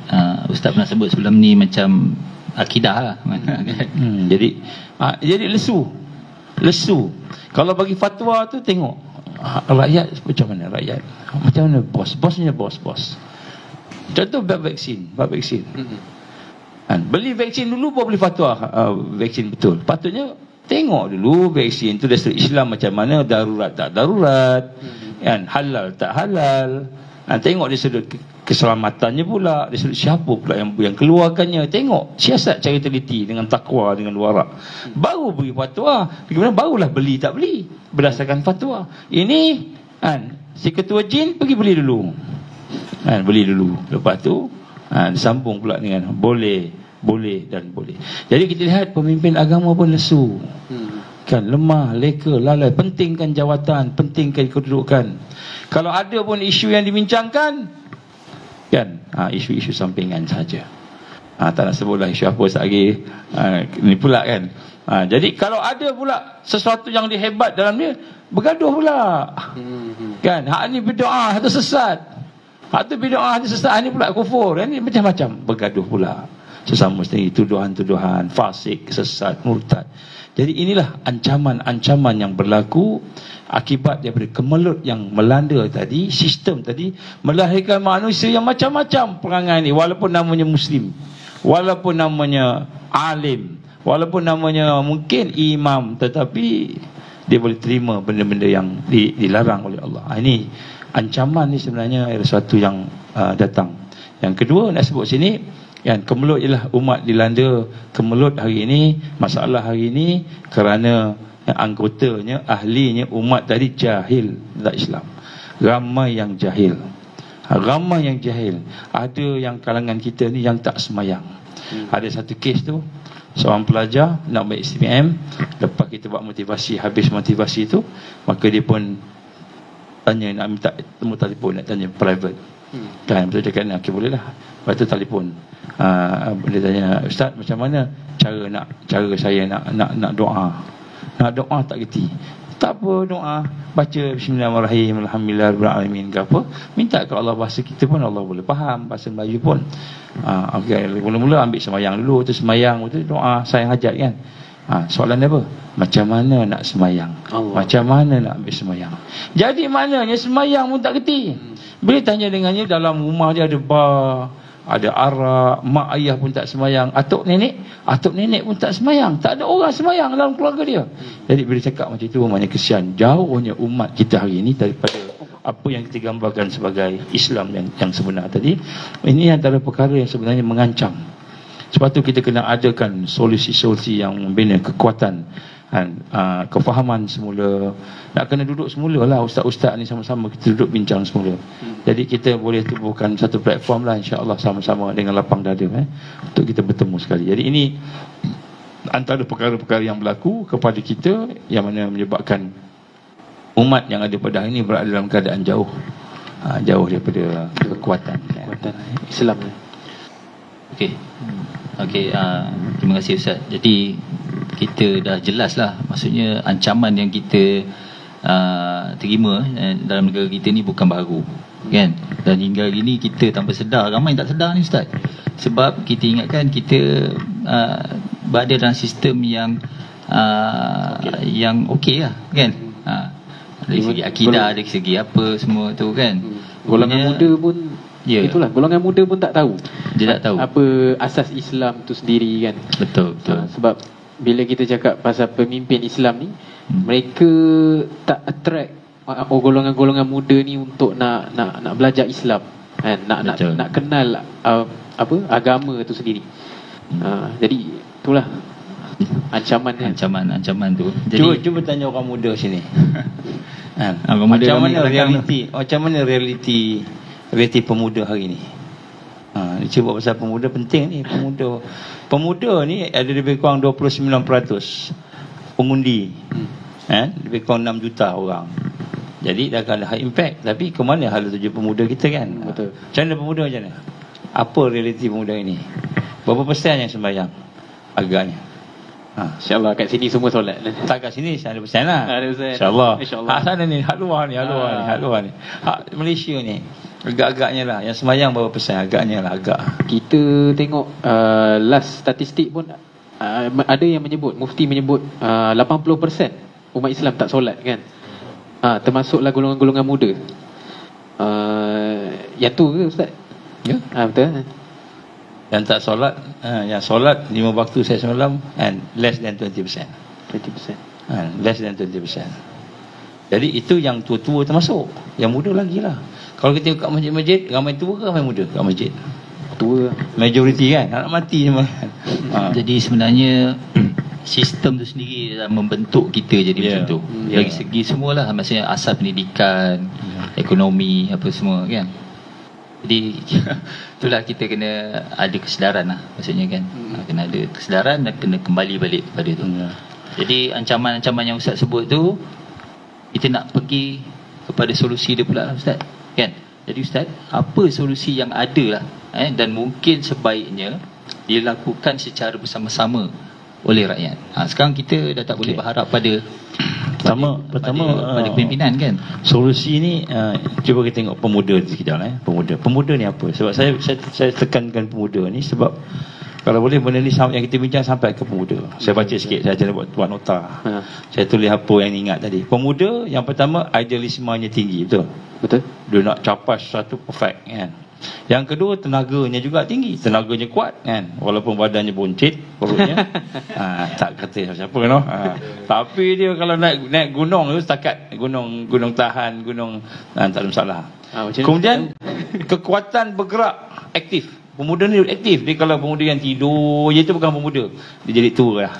Ustaz pernah sebut sebelum ni macam akidah lah. Jadi lesu. Kalau bagi fatwa tu tengok rakyat macam mana, macam mana bosnya bos. Contoh bab vaksin. Beli vaksin dulu baru beli fatwa vaksin betul. Patutnya tengok dulu vaksin tu dari sudut Islam macam mana, darurat tak darurat, halal tak halal. Tengok dari sudut keselamatannya pula, dari sudut siapa pula yang keluarkannya. Tengok siasat cara teliti dengan takwa, dengan warak, baru beri fatwa. Kemudian barulah beli tak beli berdasarkan fatwa. Ini si ketua jin pergi beli dulu, lepas tu disambung pula dengan boleh dan boleh. Jadi kita lihat pemimpin agama pun lesu, kan, lemah, leka, lalai, pentingkan jawatan, pentingkan kedudukan. Kalau ada pun isu yang dibincangkan, kan, isu-isu sampingan saja. Tak nak sebutlah isu apa lagi, ni pula kan. Jadi kalau ada pula sesuatu yang dihebat dalam dia, bergaduh pula, kan, hak ni bid'ah, hak tu sesat, hak tu bid'ah, hak tu sesat, ni pula kufur, ni macam-macam, bergaduh pula sesama sendiri, tuduhan-tuduhan, fasik, sesat, murtad. Jadi inilah ancaman-ancaman yang berlaku akibat daripada kemelut yang melanda tadi, sistem tadi melahirkan manusia yang macam-macam perangai ni, walaupun namanya Muslim, walaupun namanya alim, walaupun namanya mungkin imam, tetapi dia boleh terima benda-benda yang dilarang oleh Allah. Ini ancaman ni sebenarnya ada sesuatu yang datang. Yang kedua nak sebut sini, yang kemelut ialah umat dilanda kemelut hari ini, masalah hari ini kerana anggotanya, ahlinya umat tadi jahil tentang Islam. Ramai yang jahil. Ada yang kalangan kita ni yang tak semayang. Ada satu kes tu, seorang pelajar nak buat SPM, lepas kita buat motivasi, habis motivasi tu, maka dia pun tanya, nak minta temu telefon, nak tanya private. Kan, betul cakap nak, okay, boleh lah. Lepas tu telefon, dia tanya, Ustaz macam mana cara saya nak doa tak kerti. Tak apa, doa, baca bismillahirrahmanirrahim, alhamdulillahirrahmanirrahim ke apa, minta ke Allah. Bahasa kita pun Allah boleh faham, bahasa Melayu pun. Okay, mula-mula ambil semayang dulu, tu semayang, tu doa sayang hajat kan. Soalan dia apa? Macam mana nak semayang? Macam mana nak ambil semayang? Jadi maknanya semayang pun tak kerti. Bila tanya dengannya, dalam rumah dia ada bar, ada arak, mak ayah pun tak semayang, atuk nenek pun tak semayang, tak ada orang semayang dalam keluarga dia. Jadi bila cakap macam itu, maknanya kesian jauhnya umat kita hari ini daripada apa yang kita gambarkan sebagai Islam yang sebenar tadi. Ini antara perkara yang sebenarnya mengancam. Sebab tu kita kena adakan solusi-solusi yang membina kekuatan dan kefahaman semula. Nak kena duduk semula lah, ustaz-ustaz ni sama-sama kita duduk bincang semula. Jadi kita boleh tubuhkan satu platform lah, insya-Allah sama-sama dengan lapang dada untuk kita bertemu sekali. Jadi ini antara perkara-perkara yang berlaku kepada kita yang mana menyebabkan umat yang ada pada hari ini berada dalam keadaan jauh daripada kekuatan Islam. Okey, terima kasih Ustaz. Jadi kita dah jelas lah, maksudnya ancaman yang kita terima dalam negara kita ni bukan baru, kan? Dan hingga hari ni kita tanpa sedar, ramai tak sedar ni Ustaz. Sebab kita ingatkan kita berada dalam sistem yang yang okey lah, kan? Dari segi akidah, dari segi apa semua tu, kan? Golongan muda pun itulah, golongan muda pun tak tahu. Dia tak tahu apa asas Islam tu sendiri, kan? Betul. Sebab bila kita cakap pasal pemimpin Islam ni, mereka tak attract golongan-golongan muda ni untuk nak belajar Islam, kan? Nak kenal apa agama tu sendiri. Jadi itulah ancaman tu. Jadi cuba tanya orang muda sini. Macam mana realiti pemuda hari ni? Dia cuba pasal pemuda penting ni. Pemuda ni ada lebih kurang 29% pengundi. Lebih kurang 6 juta orang. Jadi dah akan ada high impact. Tapi ke mana hala tuju pemuda kita, kan? Betul. Macam mana pemuda, macam mana? Apa realiti pemuda ini? Berapa persen yang sembahyang? Agaknya InsyaAllah kat sini semua solat. Tak, kat sini 100% lah. 100%. InsyaAllah. InsyaAllah. Sana ni, hak luar ni. Hak Malaysia ni, agak-agaknya lah. Yang sembahyang berapa persen? Agaknya lah, agak. Kita tengok last statistik pun ada yang menyebut, mufti menyebut 80% umat Islam tak solat, kan? Termasuklah golongan-golongan muda. Yang tu ke Ustaz? Ya, betul. Yang tak solat, yang solat 5 waktu saya semalam, and less than 20%. Less than 20%. Jadi itu yang tua-tua termasuk. Yang muda lagi lah. Kalau kita kat masjid-masjid, ramai tua ke ramai muda kat masjid? Tua. Majoriti, kan? Nak mati semua. Jadi sebenarnya sistem tu sendiri dalam membentuk kita jadi macam tu. Dari segi semualah, maksudnya asas pendidikan, ekonomi, apa semua, kan? Jadi itulah kita kena ada kesedaran lah, maksudnya, kan? Kena ada kesedaran dan kena kembali balik kepada tu. Jadi ancaman-ancaman yang Ustaz sebut tu, kita nak pergi kepada solusi dia pula lah, Ustaz, kan? Jadi Ustaz, apa solusi yang ada lah, dan mungkin sebaiknya dilakukan secara bersama-sama oleh rakyat. Sekarang kita dah tak boleh berharap pada pimpinan, kan? Solusi ni cuba kita tengok pemuda sekejap. Pemuda ni apa? Sebab saya tekankan pemuda ni sebab kalau boleh benda ni yang kita bincang sampai ke pemuda. Saya baca sikit, saya buat nota. Saya tulis apa yang ingat tadi. Pemuda yang pertama, idealismenya tinggi, betul? Dia nak capai sesuatu perfect, kan? Yang kedua, tenaganya juga tinggi, tenaganya kuat, kan? Walaupun badannya boncit, perutnya tak kata siapa, kan? Tapi dia kalau naik gunung tu, setakat gunung tahan, tak ada masalah. Kemudian kekuatan bergerak aktif. Pemuda ni aktif. Dia kalau pemuda yang tidur je, itu bukan pemuda, dia jadi tua lah.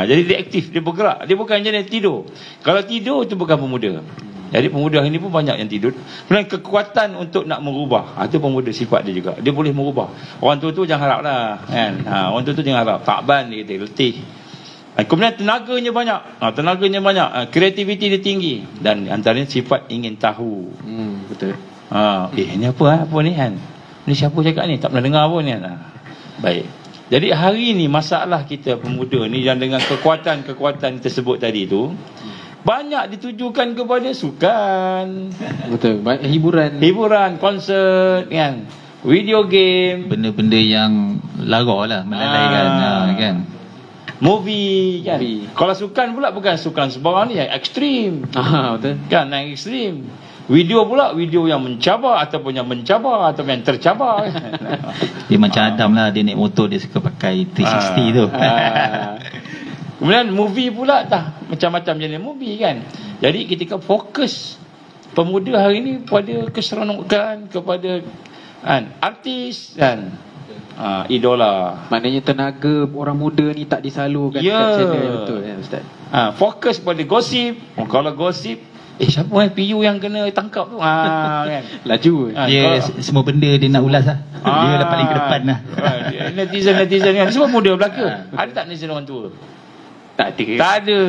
Jadi dia aktif, dia bergerak, dia bukan jadi tidur. Kalau tidur itu bukan pemuda. Jadi pemuda ini pun banyak yang tidur. Kemudian kekuatan untuk nak merubah, itu pemuda sifat dia juga. Dia boleh merubah. Orang tua tu jangan harap lah, kan? Orang tua tu jangan harap. Takban dia kata, letih. Kemudian tenaganya banyak. Kreativiti dia tinggi. Dan antaranya sifat ingin tahu. Betul. Ini apa ni, kan? Ni siapa cakap ni? Tak pernah dengar pun, kan? Baik. Jadi hari ni masalah kita pemuda ni, yang dengan kekuatan tersebut tadi tu, banyak ditujukan kepada sukan. Betul. Hiburan, konsert kan. Video game, benda-benda yang lara lah, melalaikan kan. Movie kan. Kalau sukan pula bukan sukan sebarang ni, yang ekstrim. Betul. Kan, yang ekstrim. Video pula video yang mencabar ataupun yang mencabar ataupun yang tercabar. Dia macam Adam lah, dia naik motor dia suka pakai 360 tu. Kemudian movie pula macam-macam jenis movie kan. Jadi kita fokus pemuda hari ni pada keseronokan, kepada artis kan. Idola. Maknanya tenaga orang muda ni tak disalurkan kat channel. Betul ya Ustaz. Fokus pada gosip. Kalau gosip, siapa PU yang kena tangkap tu? Kan. Laju. Dia semua benda dia nak ulas lah. Dia dah paling ke depan lah. Netizen kan semua muda belaka. Ada tak netizen orang tua? Tak ada.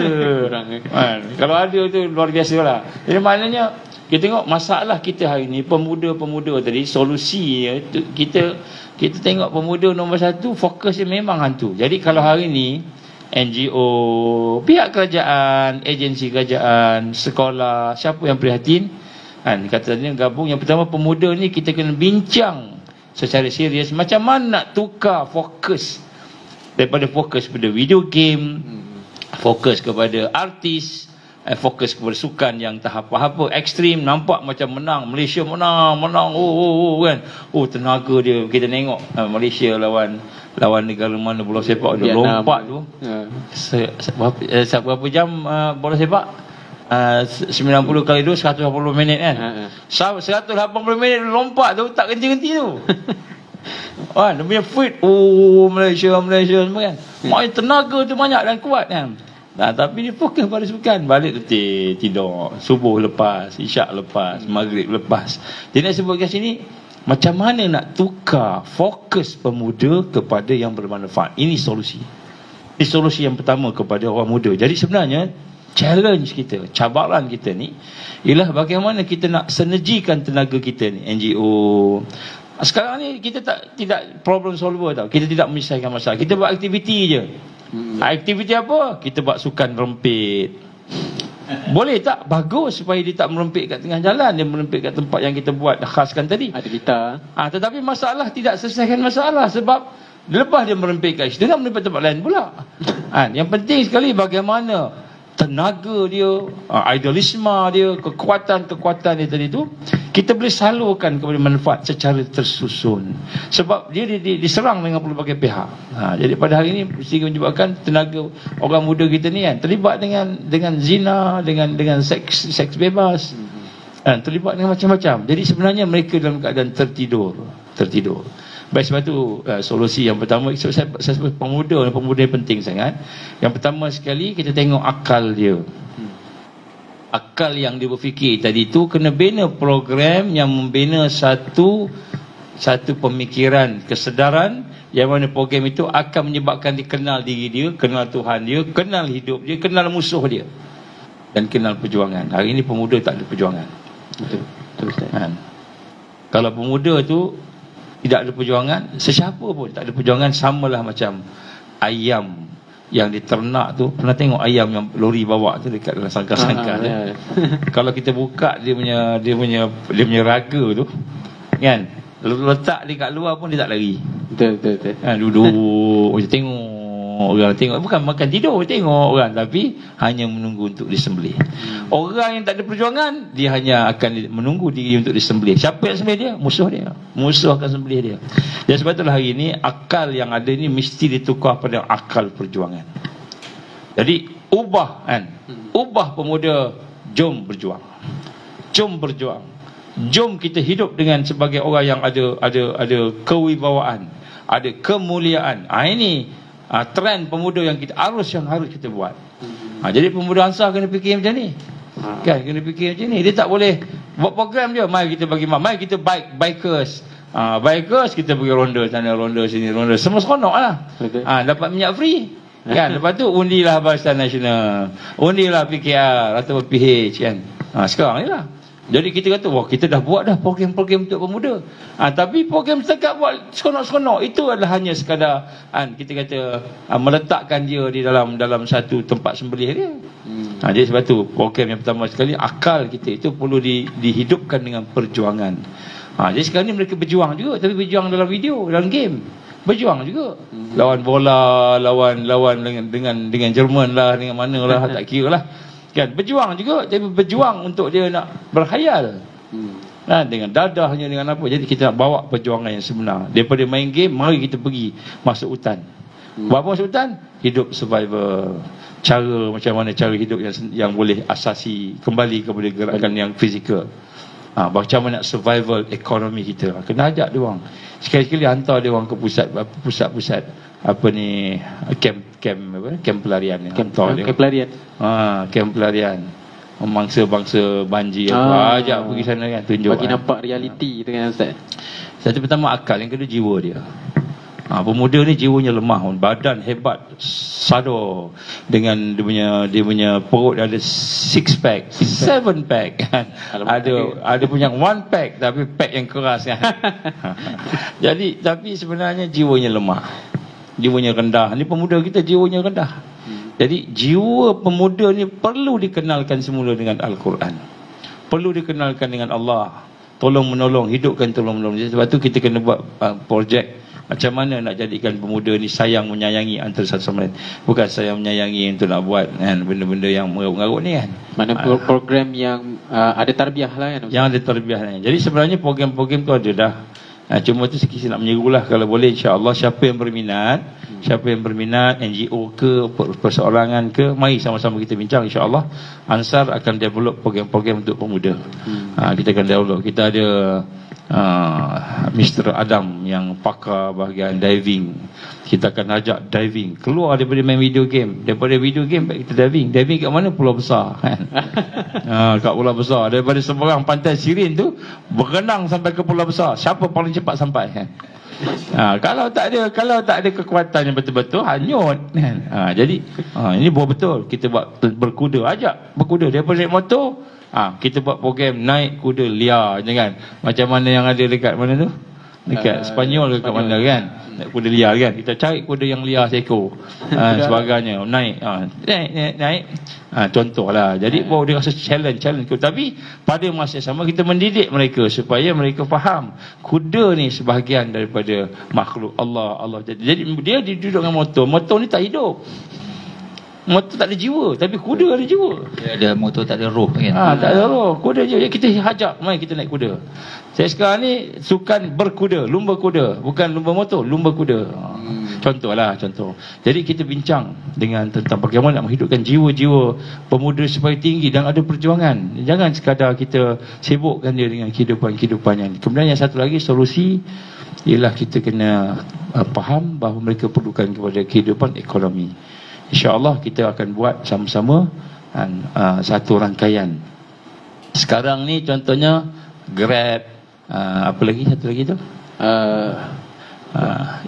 Kalau ada tu luar biasa lah. Jadi maknanya kita tengok masalah kita hari ni, pemuda-pemuda tadi, solusinya kita tengok pemuda nombor satu, fokusnya memang hantu. Jadi kalau hari ni NGO, pihak kerajaan, agensi kerajaan, sekolah, siapa yang prihatin kan, katanya gabung. Yang pertama, pemuda ni kita kena bincang secara serius macam mana nak tukar fokus daripada fokus pada video game, fokus kepada artis, fokus kepada sukan yang tak apa-apa, ekstrim, nampak macam menang, Malaysia menang kan. Tenaga dia, kita tengok Malaysia lawan negara mana bola sepak dia lompat tu. Berapa jam bola sepak? 90 kali 2 180 minit kan. 180 minit lompat tu tak henti-henti tu. Dia punya fit, Malaysia semua kan. Main tenaga tu banyak dan kuat kan. Tapi dia fokus pada sukan. Balik letih, tidur, subuh lepas, isyak lepas, maghrib lepas. Dia nak sebut kat sini, macam mana nak tukar fokus pemuda kepada yang bermanfaat. Ini solusi. Ini solusi yang pertama kepada orang muda. Jadi sebenarnya challenge kita, cabaran kita ni ialah bagaimana kita nak sinergikan tenaga kita ni, NGO. Sekarang ni kita tidak problem solver tau. Kita tidak menyelesaikan masalah. Kita buat aktiviti je. Aktiviti apa? Kita buat sukan merempit. Boleh tak? Bagus, supaya dia tak merempit kat tengah jalan. Dia merempit kat tempat yang kita buat khaskan tadi. Ada gitar. Tetapi masalah tidak selesaikan masalah. Sebab lepas dia merempit kat situ, dia nak merempit tempat lain pula. Yang penting sekali bagaimana tenaga dia, idealisme dia, kekuatan dia tadi tu kita boleh salurkan kepada manfaat secara tersusun. Sebab dia diserang dengan pelbagai pihak. Jadi pada hari ini mesti menyebabkan tenaga orang muda kita ni kan terlibat dengan zina, dengan seks bebas, terlibat dengan macam-macam. Jadi sebenarnya mereka dalam keadaan tertidur. Baik, sebab tu solusi yang pertama, saya sebut pemuda yang penting sangat. Yang pertama sekali kita tengok akal dia. Akal yang dia berfikir tadi tu kena bina program yang membina satu pemikiran, kesedaran yang mana program itu akan menyebabkan dia kenal diri dia, kenal Tuhan dia, kenal hidup dia, kenal musuh dia dan kenal perjuangan. Hari ini pemuda tak ada perjuangan. Betul Ustaz. Kalau pemuda tu tidak ada perjuangan, sesiapa pun tak ada perjuangan, samalah macam ayam yang diternak tu. Pernah tengok ayam yang lori bawa tu dekat dalam sangkar-sangkar tu. Kalau kita buka dia punya raga tu kan, letak dekat luar pun dia tak lari. Betul. Duduk macam tengok orang, bukan makan tidur, tengok orang, tapi hanya menunggu untuk disembelih. Orang yang tak ada perjuangan, dia hanya akan menunggu diri untuk disembelih. Siapa yang sembelih dia? Musuh akan sembelih dia. Dan sebab itulah hari ini akal yang ada ni mesti ditukar pada akal perjuangan. Jadi ubah pemuda, jom berjuang. Jom kita hidup dengan sebagai orang yang ada kewibawaan, ada kemuliaan. Ini trend pemuda yang harus kita buat. Jadi pemuda Ansar kena fikir macam ni. Kan, kena fikir macam ni. Dia tak boleh buat program je, mari kita kita bikers. Bikers kita pergi ronda sana, ronda sini, ronda. Semua seronok lah. Dapat minyak free. Kan, lepas tu undilah Barisan Nasional, undilah PKR atau PH kan. Sekarang ni lah. Jadi kita kata, wah kita dah buat dah program-program untuk pemuda. Tapi program setakat buat seronok-seronok, itu adalah hanya sekadar kita kata meletakkan dia di dalam satu tempat sembelih dia. Jadi sebab tu program yang pertama sekali, akal kita itu perlu dihidupkan dengan perjuangan. Jadi sekarang ni mereka berjuang juga, tapi berjuang dalam video, dalam game. Berjuang juga. Lawan bola, lawan dengan Jerman lah, dengan mana lah, tak kira lah. Kan, berjuang juga, tapi berjuang untuk dia nak berkhayal. Dengan dadahnya, dengan apa. Jadi kita nak bawa perjuangan yang sebenar. Daripada main game, mari kita pergi masuk hutan. Buat apa masuk hutan? Hidup survival. Cara, macam mana cara hidup yang boleh asasi kembali kepada gerakan yang fizikal. Macam mana nak survival ekonomi kita. Kena ajak dia orang. Sekali-sekali hantar dia orang ke pusat-pusat apa ni, camp pelarian ni. Camp pelarian. Camp pelarian. Bangsa-bangsa banjir ajak pergi sana kan, tunjuk. Bagi nampak realiti tu kan Ustaz. Satu pertama akal, yang kedua jiwa dia. Pemuda ni jiwanya lemah, badan hebat, sado, dengan dia punya perut ada 6 pack, 7 pack kan. Ada punya 1 pack, tapi pack yang keras kan. Jadi tapi sebenarnya jiwanya lemah, jiwanya rendah. Ni pemuda kita jiwanya rendah. Jadi jiwa pemuda ni perlu dikenalkan semula dengan Al-Quran, perlu dikenalkan dengan Allah, tolong menolong, hidupkan tolong menolong. Sebab tu kita kena buat projek macam mana nak jadikan pemuda ni sayang menyayangi antara satu sama lain. Bukan sayang menyayangi untuk nak buat kan, benda-benda yang mengarut-ngarut ni kan. Mana program yang ada tarbiyah lah kan. Yang ada tarbiyah ni. Jadi sebenarnya program-program tu ada dah. Cuma tu sikit nak menyerulah, kalau boleh insya-Allah siapa yang berminat, NGO ke, perseorangan ke, mari sama-sama kita bincang insya-Allah. Ansar akan develop program-program untuk pemuda. Kita akan develop. Kita ada Mr. Adam yang pakar bahagian diving. Kita akan ajak diving keluar daripada main video game. Daripada video game baik kita diving. Diving kat mana? Pulau Besar kan? Kat Pulau Besar. Daripada seberang pantai Sirin tu berenang sampai ke Pulau Besar. Siapa paling cepat sampai kan? Kalau tak ada kekuatan yang betul-betul, hanyut kan? Jadi ini buat betul. Kita buat berkuda, ajak berkuda daripada naik motor. Kita buat program naik kuda liar je kan. Macam mana yang ada dekat mana tu? Dekat Spanyol ke kat mana kan? Naik kuda liar kan. Kita cari kuda yang liar seekor. Sebagainya. Naik. Contohlah. Jadi bawa dia rasa challenge. Tapi pada masa yang sama kita mendidik mereka supaya mereka faham kuda ni sebahagian daripada makhluk Allah. Jadi dia duduk dengan motor. Motor ni tak hidup. Motor tak ada jiwa, tapi kuda ada jiwa. Dia ada motor, tak ada roh kan. Tak ada roh, kuda je. Kita hajak, mari kita naik kuda. Saya sekarang ni sukan berkuda, lumba kuda, bukan lumba motor, lumba kuda. Contoh. Jadi kita bincang tentang bagaimana nak menghidupkan jiwa-jiwa pemuda supaya tinggi dan ada perjuangan. Jangan sekadar kita sibukkan dia dengan kehidupan yang. Kemudian yang satu lagi solusi ialah kita kena faham bahawa mereka perlukan kepada kehidupan ekonomi. InsyaAllah kita akan buat sama-sama satu rangkaian. Sekarang ni contohnya Grab, apa lagi satu lagi tu?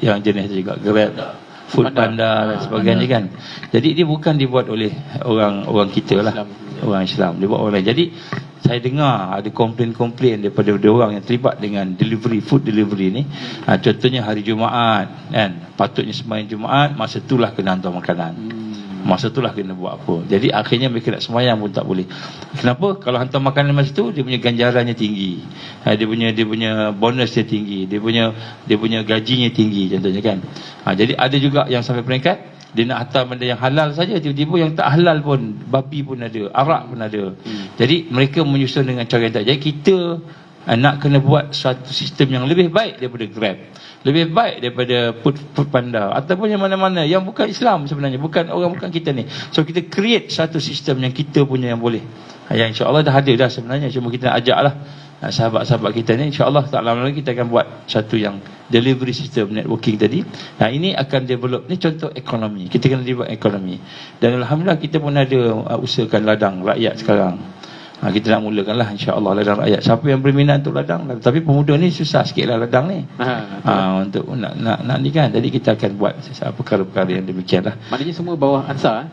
Yang jenis juga Grab, Food Panda dan sebagainya kan. Jadi dia bukan dibuat oleh orang kita lah, orang Islam. Dia buat orang lain. Jadi saya dengar ada komplain daripada orang yang terlibat dengan food delivery ni. Contohnya hari Jumaat kan, patutnya sembahyang Jumaat, masa itulah kena hantar makanan, masa itulah kena buat apa. Jadi akhirnya mereka nak sembahyang pun tak boleh. Kenapa? Kalau hantar makanan masa tu, dia punya ganjarannya tinggi, dia punya bonus dia tinggi, dia punya gajinya tinggi contohnya kan. Jadi ada juga yang sampai peringkat dia nak hantar benda yang halal saja, tiba-tiba yang tak halal pun, babi pun ada, arak pun ada. Jadi mereka menyusun dengan cara yang tak. Jadi kita nak kena buat satu sistem yang lebih baik daripada Grab, lebih baik daripada Food Panda ataupun yang mana-mana yang bukan Islam sebenarnya, bukan kita ni. So kita create satu sistem yang kita punya yang boleh, yang insya-Allah dah ada dah sebenarnya, cuma kita nak ajaklah sahabat-sahabat kita ni. InsyaAllah tak lama lagi kita akan buat satu yang delivery system networking tadi. Ini akan develop. Ni contoh ekonomi. Kita kena develop ekonomi. Dan Alhamdulillah kita pun ada usahakan ladang rakyat sekarang. Kita nak mulakan lah insya-Allah ladang rakyat. Siapa yang berminat untuk ladang, tapi pemuda ni susah sikit lah ladang ni. Untuk nak ni kan. Jadi kita akan buat perkara-perkara yang demikian lah. Maknanya semua bawah Ansar.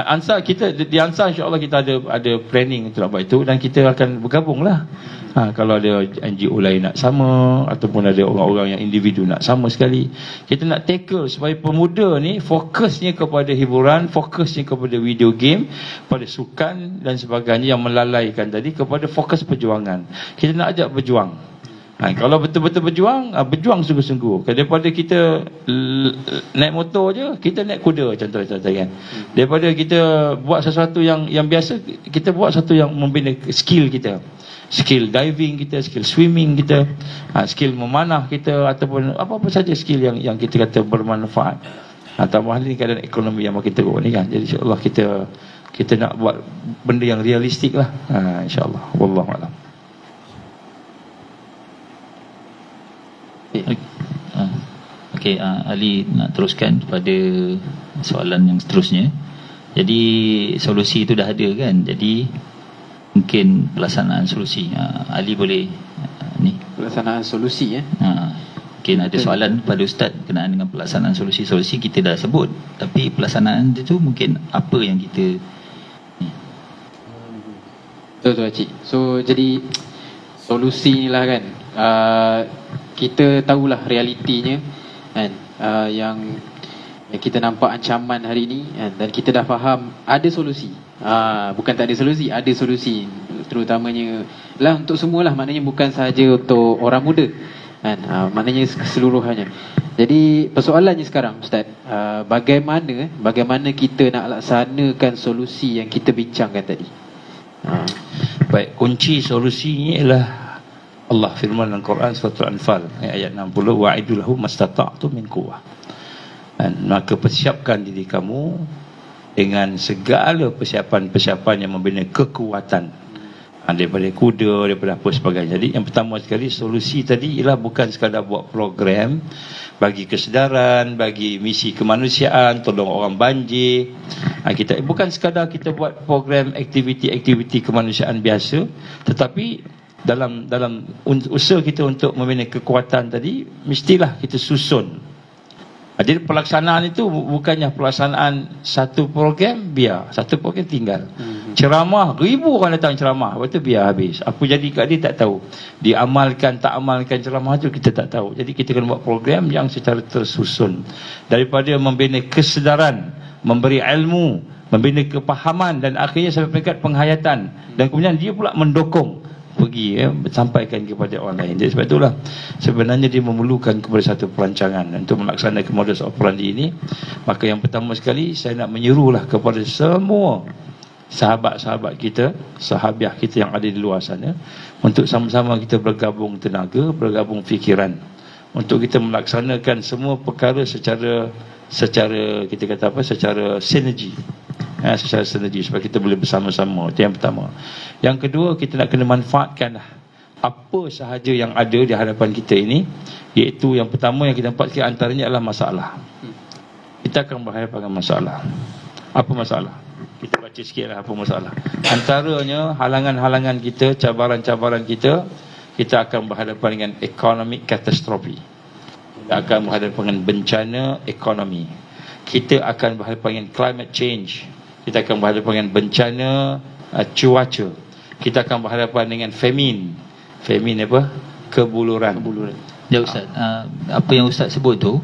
Ansar kita di Ansar insya-Allah kita ada planning untuk nak buat itu, dan kita akan bergabung lah. Kalau ada NGO lain nak sama, ataupun ada orang-orang yang individu nak sama sekali, kita nak tackle supaya pemuda ni fokusnya kepada hiburan, fokusnya kepada video game, pada sukan dan sebagainya, yang melalaikan tadi kepada fokus perjuangan. Kita nak ajak berjuang. Kalau betul-betul berjuang sungguh-sungguh. Daripada kita naik motor je, kita naik kuda contoh-contoh kan. Daripada kita buat sesuatu yang biasa, kita buat sesuatu yang membina skill kita. Skill diving kita, skill swimming kita, skill memanah kita, ataupun apa-apa saja skill yang kita kata bermanfaat. Tambah hal ini keadaan ekonomi yang makin teruk ni kan. Jadi insya-Allah kita nak buat benda yang realistik lah. InsyaAllah. Wallahualam. Okey, Ali nak teruskan pada soalan yang seterusnya. Jadi solusi itu dah ada kan. Jadi mungkin pelaksanaan solusi. Ali boleh ni pelaksanaan solusi mungkin ada soalan pada Ustaz berkenaan dengan pelaksanaan solusi kita dah sebut, tapi pelaksanaan itu mungkin apa yang kita ni. Betul Cik. So jadi solusi ni lah kan, kita tahulah realitinya kan, yang kita nampak ancaman hari ni kan, dan kita dah faham ada solusi. Bukan tak ada solusi, ada solusi, terutamanya lah untuk semualah, maknanya bukan sahaja untuk orang muda kan, maknanya keseluruhannya. Jadi persoalannya sekarang Ustaz, bagaimana kita nak laksanakan solusi yang kita bincangkan tadi. Baik, kunci solusinya ialah Allah firman dalam Quran surah Al-Anfal ayat 60, wa'idul lahum mastata'tum min quwwah. Dan maka persiapkan diri kamu dengan segala persiapan-persiapan yang membina kekuatan, daripada kuda, daripada apa sebagainya. Jadi yang pertama sekali, solusi tadi ialah bukan sekadar buat program bagi kesedaran, bagi misi kemanusiaan, tolong orang banjir. Kita bukan sekadar kita buat program aktiviti kemanusiaan biasa, tetapi dalam usaha kita untuk membina kekuatan tadi, mestilah kita susun. Jadi pelaksanaan itu bukannya pelaksanaan satu program biar, satu program tinggal. Ceramah, 1000 orang datang ceramah, lepas tu biar habis. Apa jadi kat dia tak tahu. Diamalkan, tak amalkan ceramah tu kita tak tahu. Jadi kita kena buat program yang secara tersusun. Daripada membina kesedaran, memberi ilmu, membina kepahaman, dan akhirnya sampai peringkat penghayatan. Dan kemudian dia pula mendokong pergi sampaikan kepada orang lain. Jadi sebab itulah sebenarnya dia memerlukan kepada satu perancangan untuk melaksanakan modus operandi ini. Maka yang pertama sekali saya nak menyerulah kepada semua sahabat-sahabat kita, sahabiah kita yang ada di luar sana, untuk sama-sama kita bergabung tenaga, bergabung fikiran, untuk kita melaksanakan semua perkara secara kita kata apa, secara sinergi. Secara sinergi supaya kita boleh bersama-sama. Itu yang pertama. Yang kedua, kita nak kena manfaatkan apa sahaja yang ada di hadapan kita ini, iaitu yang pertama yang kita nampak sikit antaranya adalah masalah. Kita akan berhadapan dengan masalah. Apa masalah? Kita baca sikitlah apa masalah. Antaranya halangan-halangan kita, cabaran-cabaran kita akan berhadapan dengan economic catastrophe. Kita akan berhadapan dengan bencana ekonomi. Kita akan berhadapan dengan climate change. Kita akan berhadapan dengan bencana cuaca. Kita akan berhadapan dengan famine. Famine apa? Kebuluran. Ya Ustaz, apa yang Ustaz sebut tu,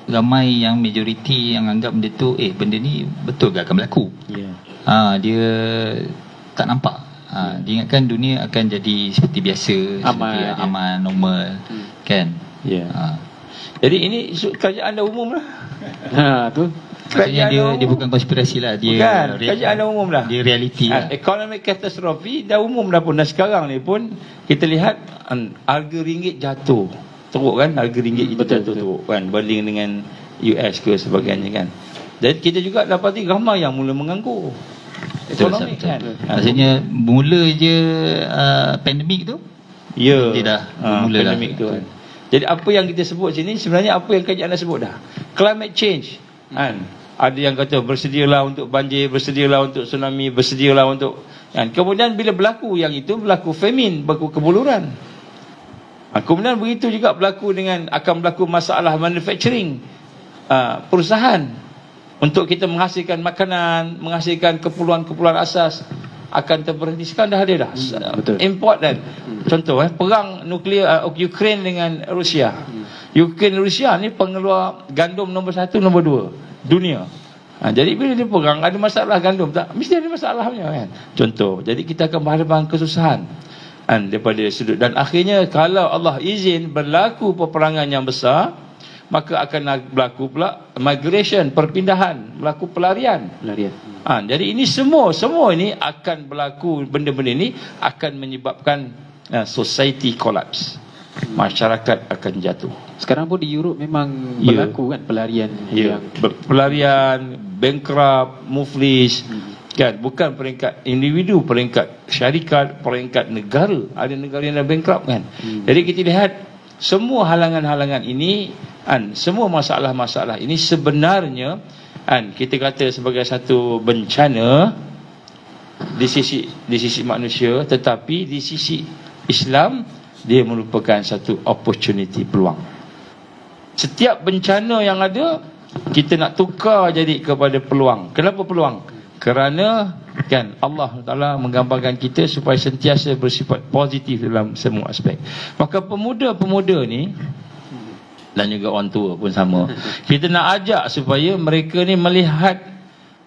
ramai yang majoriti yang anggap benda tu benda ni betul ke akan berlaku. Dia tak nampak. Dia ingatkan dunia akan jadi seperti biasa, aman, normal, kan. Jadi ini kerajaan dah umum lah. Tu maksudnya dia bukan konspirasi lah, dia bukan, kerajaan dah umum lah, dia realiti lah. Economic catastrophe dah umum dah pun. Dan sekarang ni pun kita lihat harga ringgit jatuh teruk kan, harga ringgit kita jatuh teruk kan, banding dengan US ke sebagainya kan. Dan kita juga dapati ramai yang mula menganggur. Ekonomi kan. Maksudnya mula je pandemik tu, dia dah mula pandemik tu kan. Jadi apa yang kita sebut sini sebenarnya apa yang kerajaan dah sebut dah. Climate change kan. Ada yang kata bersedialah untuk banjir, bersedialah untuk tsunami, bersedialah untuk kan. Kemudian bila berlaku yang itu, berlaku famine, berlaku kebuluran. Kemudian begitu juga akan berlaku masalah manufacturing, perusahaan untuk kita menghasilkan makanan, menghasilkan keperluan-keperluan asas akan terberhenti. Sekarang dah ada dah import dan contoh perang nuklear Ukraine dengan Rusia. Ukraine Rusia ni pengeluar gandum nombor 1, nombor 2 dunia. Jadi bila dia perang, ada masalah gandum tak? Mesti ada masalahnya kan. Contoh, jadi kita akan berhadapan kesusahan daripada sudut, dan akhirnya kalau Allah izin berlaku peperangan yang besar, maka akan berlaku pula migration, perpindahan, berlaku pelarian. Jadi ini semua ini akan berlaku, benda-benda ini akan menyebabkan society collapse. Masyarakat akan jatuh. Sekarang pun di Europe memang berlaku kan pelarian pelarian, bankrupt, muflis. Kan, bukan peringkat individu, peringkat syarikat, peringkat negara. Ada negara yang dah bankrupt kan. Jadi kita lihat semua halangan-halangan ini, semua masalah-masalah ini sebenarnya kita kata sebagai satu bencana di sisi manusia, tetapi di sisi Islam dia merupakan satu opportunity, peluang. Setiap bencana yang ada kita nak tukar jadi kepada peluang. Kenapa peluang? Kerana kan Allah Taala menggambarkan kita supaya sentiasa bersifat positif dalam semua aspek. Maka pemuda-pemuda ni dan juga orang tua pun sama. Kita nak ajak supaya mereka ni melihat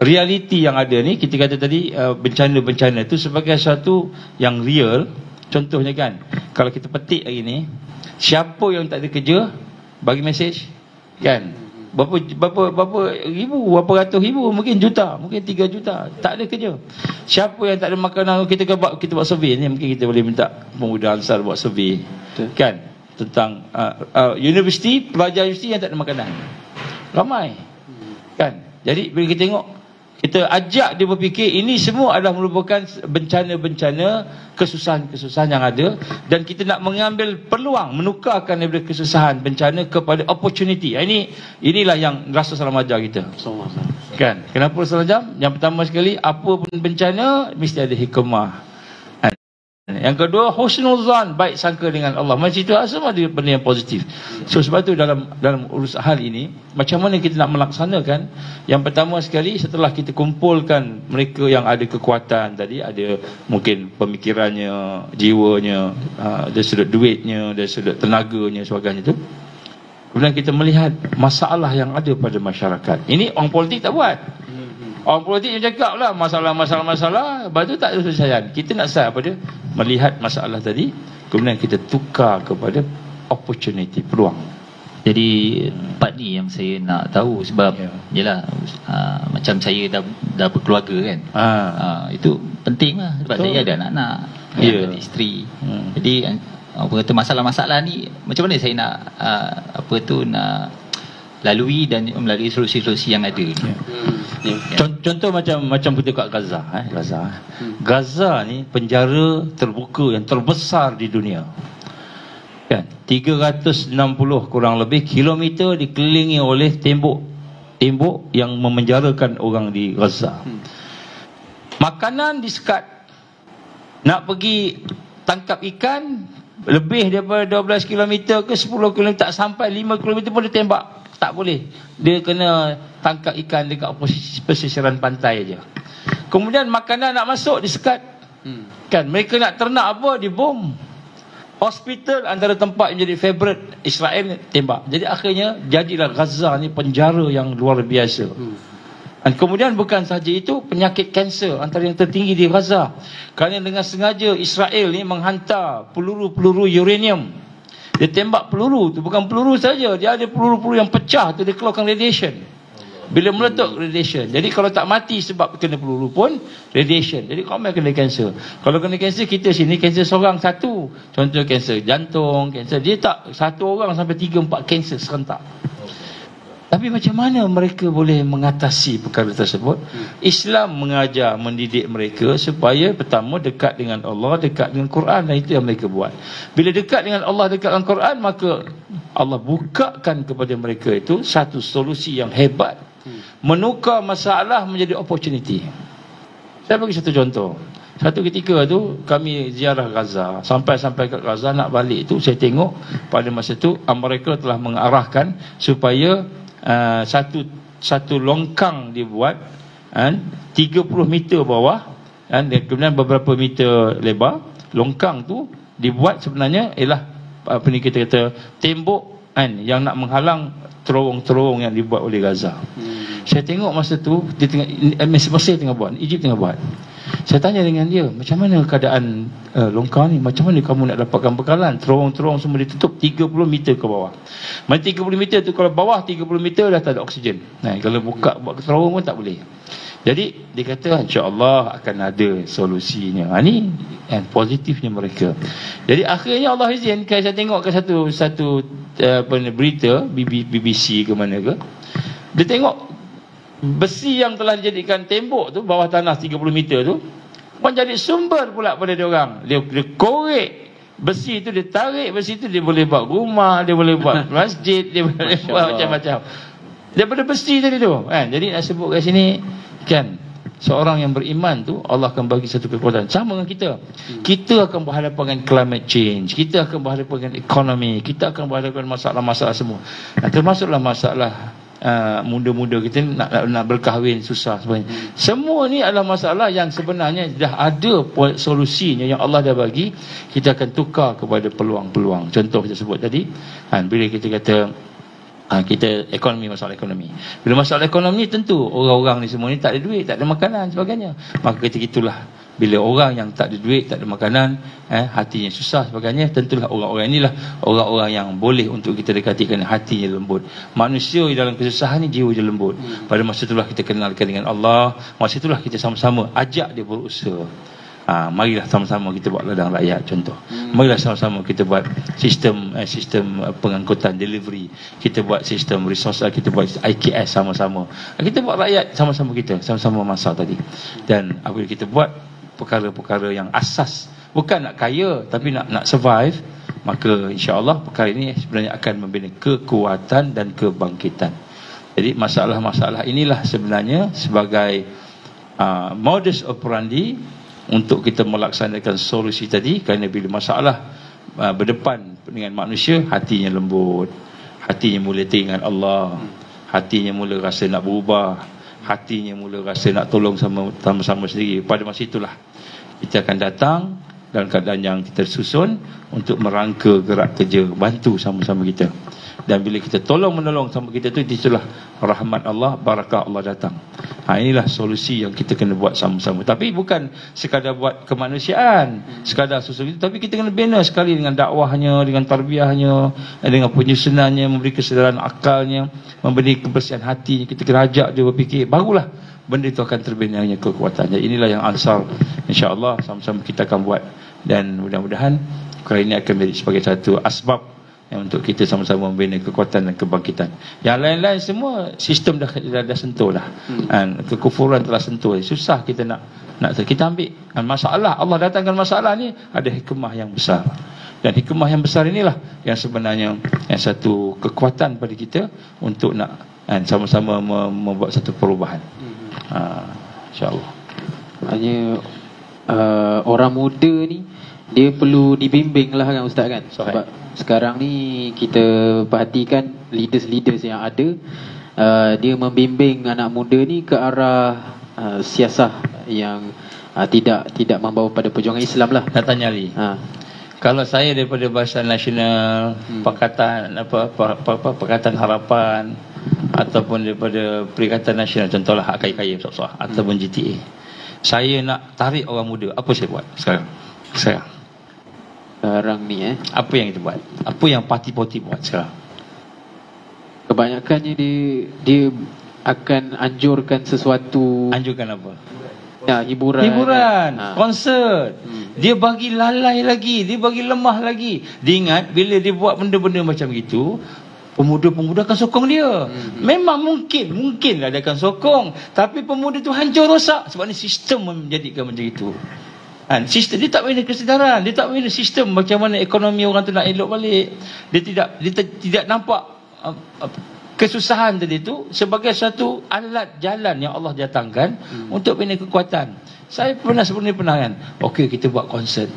realiti yang ada ni. Kita kata tadi bencana-bencana itu sebagai satu yang real. Contohnya kan, kalau kita petik hari ni, siapa yang tak ada kerja bagi mesej kan, berapa ribu, berapa ratus ribu, mungkin juta, mungkin 3 juta tak ada kerja. Siapa yang tak ada makanan, kita buat survey ni, mungkin kita boleh minta pemuda Ansar buat survey kan tentang universiti, pelajar universiti yang tak ada makanan, ramai kan. Jadi bila kita tengok, kita ajak dia berfikir ini semua adalah merupakan bencana-bencana, kesusahan-kesusahan yang ada, dan kita nak mengambil peluang, menukarkan daripada kesusahan, bencana kepada opportunity. Inilah yang Rasul SAW ajar kita. Kan? Kenapa Rasul SAW? Yang pertama sekali, apa pun bencana mesti ada hikmah. Yang kedua, husnul zan, baik sangka dengan Allah. Macam itu semua ada benda yang positif. So sebab itu dalam urus hal ini, macam mana kita nak melaksanakan? Yang pertama sekali, setelah kita kumpulkan mereka yang ada kekuatan tadi, ada mungkin pemikirannya, jiwanya, dari sudut duitnya, dari sudut tenaganya, sebagainya itu, kemudian kita melihat masalah yang ada pada masyarakat. Ini orang politik tak buat. Orang politik yang cakap lah masalah, lepas tu tak ada selesaian. Kita nak selesai apa dia? Melihat masalah tadi, kemudian kita tukar kepada opportunity, peluang. Jadi part ni yang saya nak tahu, sebab yelah, macam saya dah berkeluarga kan, itu penting lah, sebab saya ada anak-anak, ada isteri. Jadi apa kata, masalah-masalah ni macam mana saya nak nak lalui dan melalui solusi-solusi yang ada. Contoh macam kita kat Gaza, Gaza ni penjara terbuka yang terbesar di dunia. Kan? 360 kurang lebih kilometer dikelilingi oleh tembok yang memenjarakan orang di Gaza. Makanan disekat. Nak pergi tangkap ikan lebih daripada 12 km ke 10 km, tak sampai 5 km pun dia tembak. Tak boleh. Dia kena tangkap ikan dekat pesisiran pantai aja. Kemudian makanan nak masuk disekat. Kan, mereka nak ternak apa, dibom. Hospital antara tempat yang jadi favorite Israel tembak. Jadi akhirnya jadilah Gaza ni penjara yang luar biasa. Dan kemudian bukan sahaja itu, penyakit kanser antara yang tertinggi di Gaza. Kerana dengan sengaja Israel ni menghantar peluru-peluru uranium. Dia tembak peluru tu, bukan peluru saja, dia ada peluru-peluru yang pecah tu, dia keluarkan radiation. Bila meletup, radiation. Jadi kalau tak mati sebab kena peluru pun radiation. Jadi ramai kena kanser. Kalau kena kanser, kita sini kanser seorang satu. Contoh kanser jantung, kanser, dia tak satu orang sampai 3-4 kanser serentak. Tapi macam mana mereka boleh mengatasi perkara tersebut? Islam mengajar, mendidik mereka supaya pertama dekat dengan Allah, dekat dengan Quran, dan itu yang mereka buat. Bila dekat dengan Allah, dekat dengan Quran, maka Allah bukakan kepada mereka itu satu solusi yang hebat menukar masalah menjadi opportunity. Saya bagi satu contoh. Satu ketika tu kami ziarah Gaza, sampai ke Gaza nak balik tu saya tengok pada masa tu Amerika telah mengarahkan supaya satu longkang dibuat 30 meter bawah dan kemudian beberapa meter lebar. Longkang tu dibuat sebenarnya ialah apa ni kita kata tembok yang nak menghalang terowong-terowong yang dibuat oleh Gaza. Saya tengok masa tu dia Mesir tengah buat, Egypt tengah buat. Saya tanya dengan dia, macam mana keadaan longkang ni? Macam mana kamu nak dapatkan bekalan? Terowong-terowong semua ditutup 30 meter ke bawah. Mana 30 meter tu, kalau bawah 30 meter dah tak ada oksigen. Kalau buat terowong pun tak boleh. Jadi dia kata insya-Allah akan ada solusinya. Ni positifnya mereka. Jadi akhirnya Allah izinkan saya tengok ke satu berita BBC ke mana ke. Dia tengok besi yang telah dijadikan tembok tu bawah tanah 30 meter tu pun jadi sumber pula pada dia orang. Dia korek besi tu, dia tarik besi tu, dia boleh buat rumah, dia boleh buat masjid, dia boleh buat macam-macam daripada besi tadi tu Jadi nak sebut kat sini kan, seorang yang beriman tu Allah akan bagi satu kekuatan. Sama dengan kita akan berhadapan dengan climate change, kita akan berhadapan dengan ekonomi, kita akan berhadapan dengan masalah-masalah semua. Termasuklah masalah muda-muda kita nak berkahwin susah sebenarnya. Semua ni adalah masalah yang sebenarnya dah ada solusinya yang Allah dah bagi. Kita akan tukar kepada peluang-peluang. Contoh kita sebut tadi bila kita kata kita ekonomi, masalah ekonomi. Bila masalah ekonomi tentu orang-orang ni semua ni tak ada duit, tak ada makanan sebagainya. Maka ketika itulah bila orang yang tak ada duit, tak ada makanan, hatinya susah sebagainya, tentulah orang-orang inilah orang-orang yang boleh untuk kita dekati kerana hatinya lembut. Manusia dalam kesusahan ni jiwa dia lembut. Pada masa itulah kita kenalkan dengan Allah. Masa itulah kita sama-sama ajak dia berusaha. Marilah sama-sama kita buat ladang rakyat contoh. Marilah sama-sama kita buat sistem pengangkutan delivery. Kita buat sistem resource, kita buat IKS sama-sama. Kita buat rakyat sama-sama, kita sama-sama masak tadi. Dan apabila kita buat perkara-perkara yang asas, bukan nak kaya tapi nak survive, maka insya-Allah perkara ini sebenarnya akan membina kekuatan dan kebangkitan. Jadi masalah-masalah inilah sebenarnya sebagai modus operandi untuk kita melaksanakan solusi tadi. Kerana bila masalah berdepan dengan manusia, hatinya lembut, hatinya mula teringat Allah, hatinya mula rasa nak berubah, hatinya mula rasa nak tolong sama-sama sendiri. Pada masa itulah kita akan datang dalam keadaan yang kita susun untuk merangka gerak kerja, bantu sama-sama kita. Dan bila kita tolong-menolong sama kita tu, itulah rahmat Allah, barakah Allah datang. Inilah solusi yang kita kena buat sama-sama. Tapi bukan sekadar buat kemanusiaan, sekadar susun itu, tapi kita kena bina sekali dengan dakwahnya, dengan tarbiyahnya, dengan penyusunannya, memberi kesedaran akalnya, memberi kebersihan hati. Kita kena ajak dia berfikir, barulah benda itu akan terbinanya kekuatan. Jadi inilah yang Ansar insya-Allah sama-sama kita akan buat. Dan mudah-mudahan perkara ini akan menjadi sebagai satu asbab untuk kita sama-sama membina kekuatan dan kebangkitan. Yang lain-lain semua sistem dah sentuh dah. Kekufuran telah sentuh. Susah kita nak kita ambil masalah. Allah datangkan masalah ni ada hikmah yang besar. Dan hikmah yang besar inilah yang sebenarnya yang satu kekuatan pada kita untuk nak sama-sama membuat satu perubahan. InsyaAllah. Hanya orang muda ni dia perlu dibimbing lah kan Ustaz kan. Sebab sekarang ni kita perhatikan leaders yang ada, dia membimbing anak muda ni ke arah siasah yang tidak membawa pada perjuangan Islam lah. Nak tanya Ali, kalau saya daripada Barisan Nasional, Pakatan Pakatan Harapan, ataupun daripada Perikatan Nasional, contohlah Hak Kaya-Kaya besar-besar, ataupun GTA, saya nak tarik orang muda, apa saya buat sekarang ni apa yang kita buat? Apa yang parti-parti buat sekarang? Kebanyakannya dia akan anjurkan sesuatu. Anjurkan apa? Ya, hiburan, konsert. Dia bagi lalai lagi, dia bagi lemah lagi. Dia ingat bila dia buat benda-benda macam gitu, pemuda-pemuda akan sokong dia. Memang mungkin lah dia akan sokong, tapi pemuda tu hancur rosak sebab ni sistem menjadikan macam itu. Sistem dia tak bina kesedaran, dia tak bina sistem macam mana ekonomi orang tu nak elok balik. Dia tidak nampak kesusahan tadi tu sebagai satu alat jalan yang Allah datangkan untuk bina kekuatan. Saya sebelum ni pernah kan, okey kita buat konsert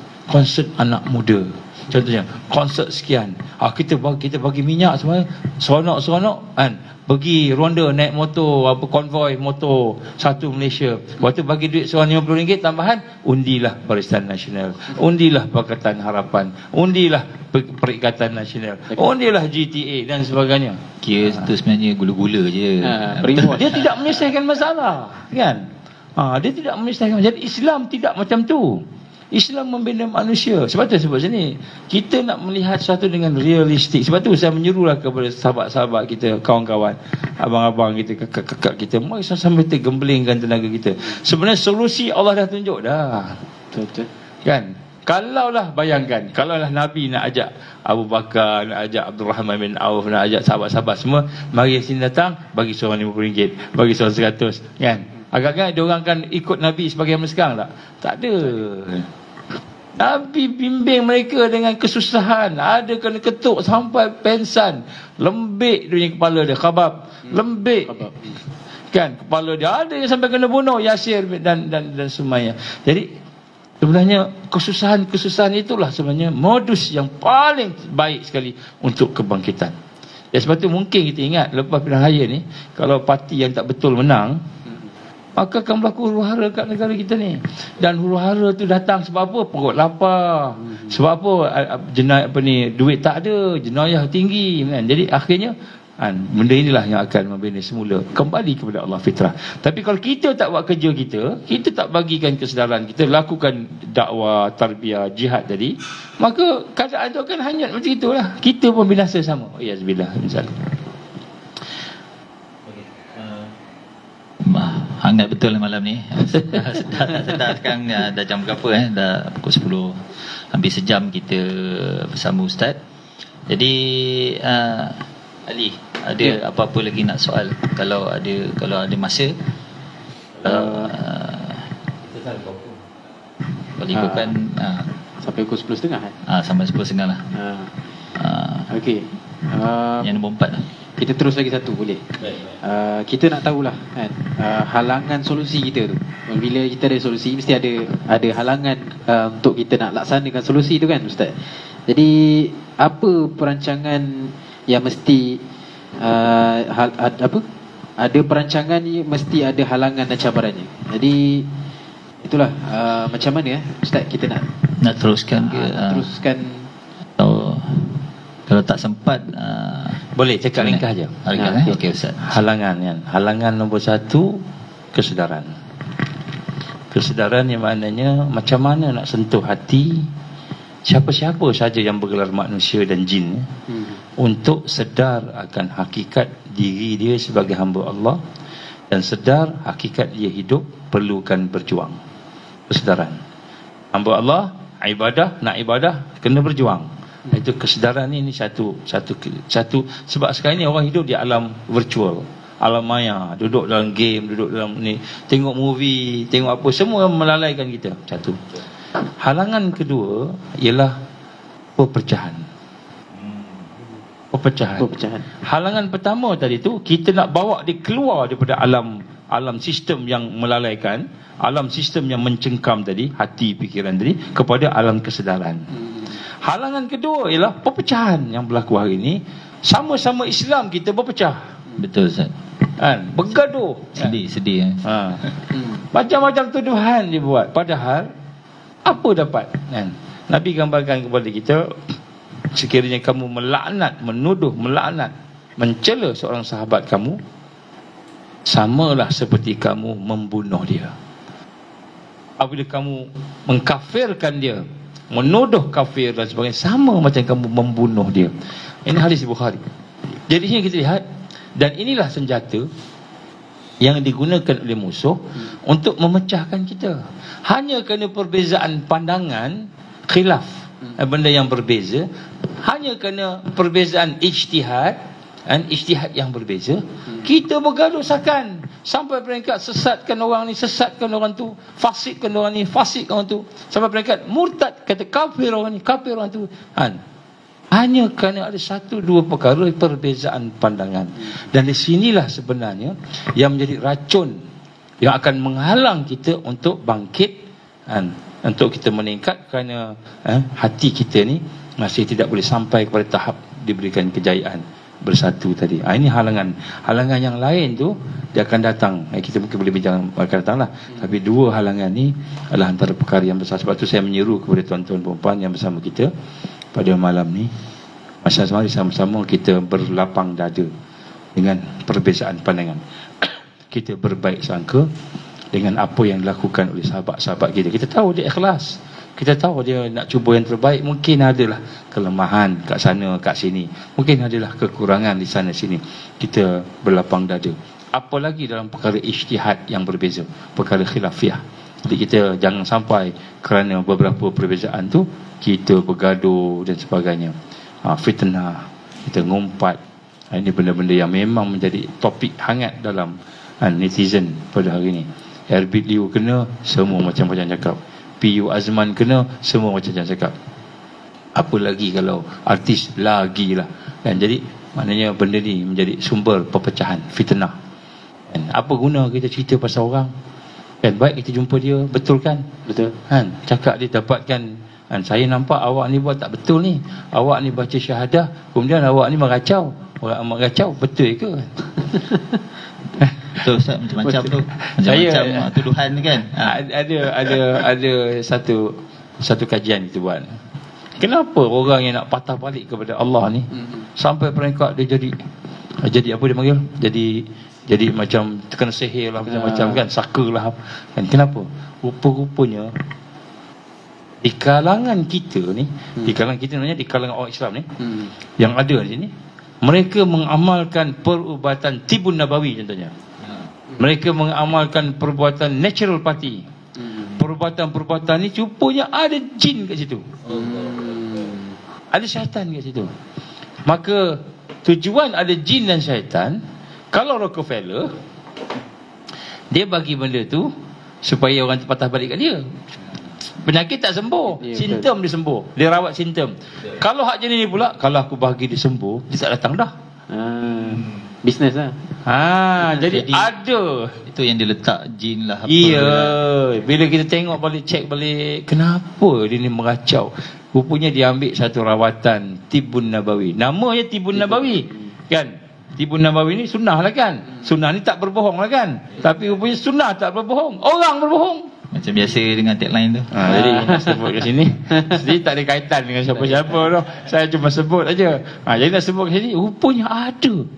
anak muda. Contohnya konsert sekian. Kita bagi minyak semua, seronok kan. Pergi ronda naik motor, konvoi motor satu Malaysia. Waktu bagi duit seorang RM50 tambahan, undilah Barisan Nasional, undilah Pakatan Harapan, undilah Perikatan Nasional, undilah GTA dan sebagainya. Kira itu sebenarnya gula-gula je. Dia tidak menyelesaikan masalah, kan? Dia tidak menyelesaikan. Jadi Islam tidak macam tu. Islam membina manusia. Sebab tu sebut sini, kita nak melihat sesuatu dengan realistik. Sebab tu saya menyerulah kepada sahabat-sahabat kita, kawan-kawan, abang-abang kita, kakak-kakak kita, mari sama-sama kita gemblengkan tenaga kita. Sebenarnya solusi Allah dah tunjuk dah. Betul. Kan? Kalaulah bayangkan, kalaulah Nabi nak ajak Abu Bakar, nak ajak Abdul Rahman bin Auf, nak ajak sahabat-sahabat semua, mari sini datang, bagi seorang RM50, bagi seorang 100, kan? Agak-agak diorang kan ikut Nabi sebagai zaman sekarang tak? Tak ada. Nabi bimbing mereka dengan kesusahan. Ada kena ketuk sampai pensan. Lembik dia punya kepala dia, khabab. Lembik. Kan, kepala dia. Ada yang sampai kena bunuh, Yasir dan Sumayyah. Jadi sebenarnya kesusahan itulah sebenarnya modus yang paling baik sekali untuk kebangkitan. Ya, sebab tu mungkin kita ingat lepas pilihan raya ni, kalau parti yang tak betul menang, maka akan berlaku huru-hara kat negara kita ni. Dan huru-hara tu datang sebab apa? Perut lapar. Sebab apa? Duit tak ada, jenayah tinggi, kan? Jadi akhirnya benda inilah yang akan membina semula kembali kepada Allah fitrah. Tapi kalau kita tak buat kerja kita tak bagikan kesedaran kita, lakukan dakwah, tarbiyah, jihad tadi, maka keadaan tu akan hanyut macam itulah. Kita pun binasa sama. Yazbillah misalnya. Hangat betul malam ni. Sedar sekarang dah jam berapa dah pukul 10. Hampir sejam kita bersama Ustaz. Jadi Ali, ada apa-apa lagi nak soal? Kalau ada masa. Kalau ikutkan sampai pukul 10.30 kan? Sampai 10.30 lah. Okey. Yang nombor 4 lah. Kita terus lagi satu boleh. Kita nak tahulah kan, halangan solusi kita tu. Bila kita ada solusi, mesti ada halangan untuk kita nak laksanakan solusi tu kan, Ustaz. Jadi apa perancangan yang mesti ada perancangan ni, mesti ada halangan dan cabarannya. Jadi itulah macam mana Ustaz kita nak teruskan ke? Teruskan. Kalau tak sempat boleh cakap ringkas je. Okey Ustaz. Halangan kan. Halangan nombor 1, kesedaran. Kesedaran yang maknanya macam mana nak sentuh hati siapa-siapa saja yang bergelar manusia dan jin untuk sedar akan hakikat diri dia sebagai hamba Allah dan sedar hakikat dia hidup perlukan berjuang. Kesedaran. Hamba Allah, nak ibadah kena berjuang. Itu kesedaran ini satu sebab sekarang ni orang hidup di alam virtual, alam maya, duduk dalam game, duduk dalam ni, tengok movie, tengok apa, semua melalaikan kita. Satu. Halangan kedua ialah perpecahan. Halangan pertama tadi tu, kita nak bawa dia keluar daripada alam sistem yang melalaikan, alam sistem yang mencengkam tadi, hati, fikiran tadi, kepada alam kesedaran. Halangan kedua ialah perpecahan yang berlaku hari ini. Sama-sama Islam kita berpecah. Betul Ustaz. Kan? Bergaduh. Sedih. Macam-macam tuduhan dia buat. Padahal apa dapat? Kan? Nabi gambarkan kepada kita, sekiranya kamu menuduh, mencela seorang sahabat kamu, samalah seperti kamu membunuh dia. Apabila kamu mengkafirkan dia, menuduh kafir dan sebagainya, sama macam kamu membunuh dia. Ini hadis Bukhari. Jadi ini kita lihat, dan inilah senjata yang digunakan oleh musuh untuk memecahkan kita. Hanya kerana perbezaan pandangan, khilaf, benda yang berbeza, hanya kerana perbezaan ijtihad yang berbeza, kita bergaduh sampai peringkat sesatkan orang ni, sesatkan orang tu, fasidkan orang ni, fasidkan orang tu, sampai peringkat murtad, kata kafir orang ni, kafir orang tu. Hanya kerana ada satu dua perkara perbezaan pandangan. Dan di sinilah sebenarnya yang menjadi racun yang akan menghalang kita untuk bangkit, untuk kita meningkat, kerana hati kita ni masih tidak boleh sampai kepada tahap diberikan kejayaan bersatu tadi. Ini halangan yang lain tu dia akan datang. Kita mungkin boleh bincang akan datang lah. Tapi dua halangan ni adalah antara perkara yang besar. Sebab tu saya menyeru kepada tuan-tuan perempuan yang bersama kita pada malam ni, sama-sama kita berlapang dada dengan perbezaan pandangan. Kita berbaik sangka dengan apa yang dilakukan oleh sahabat-sahabat kita. Kita tahu dia ikhlas, kita tahu dia nak cuba yang terbaik. Mungkin adalah kelemahan kat sana kat sini, mungkin adalah kekurangan di sana sini. Kita berlapang dada. Apalagi dalam perkara ijtihad yang berbeza, perkara khilafiyah. Jadi kita jangan sampai kerana beberapa perbezaan tu kita bergaduh dan sebagainya. Fitnah, kita ngumpat. Ini benda-benda yang memang menjadi topik hangat dalam netizen pada hari ini. Herbert Liu kena, semua macam-macam cakap. PU Azman kena, semua macam-macam cakap. Apa lagi kalau artis lagi lah. Jadi maknanya benda ni menjadi sumber perpecahan, fitnah. Apa guna kita cerita pasal orang? Baik kita jumpa dia, betul kan? Betul. Cakap dia dapatkan, saya nampak awak ni buat tak betul ni. Awak ni baca syahadah, kemudian awak ni meracau. Orang meracau, betul ke? Betul Ustaz, macam-macam tu. Macam-macam tuduhan kan. Ada satu kajian kita buat. Kenapa orang yang nak patah balik kepada Allah ni sampai peringkat dia jadi apa dia panggil? Jadi macam terkena sihir lah, macam-macam kan, saka lah kan. Kenapa? Rupa-rupanya di kalangan kita ni, di kalangan orang Islam ni, yang ada di sini, mereka mengamalkan perubatan tibun nabawi contohnya. Mereka mengamalkan perbuatan natural party. Perbuatan-perbuatan ni rupanya ada jin kat situ. Ada syaitan kat situ. Maka tujuan ada jin dan syaitan. Kalau Rockefeller, dia bagi benda tu supaya orang patah balik kat dia. Penyakit tak sembuh, simptom dia sembuh, dia rawat simptom. Kalau hak jenis ni pula, kalau aku bagi dia sembuh, dia tak datang dah. Bisnes lah. Jadi ada. Itu yang dia letak jin lah. Bila kita tengok balik, cek balik, kenapa dia ni meracau? Rupanya dia ambil satu rawatan Tibun Nabawi. Namanya Tibun Nabawi kan? Tibun Nabawi ni sunnah lah kan? Sunnah ni tak berbohong lah kan? Tapi rupanya sunnah tak berbohong, orang berbohong. Macam biasa dengan tagline tu. Jadi nak sebut kat sini, jadi tak ada kaitan dengan siapa-siapa tu. Saya cuma sebut aja. Jadi nak sebut kat sini, rupanya ada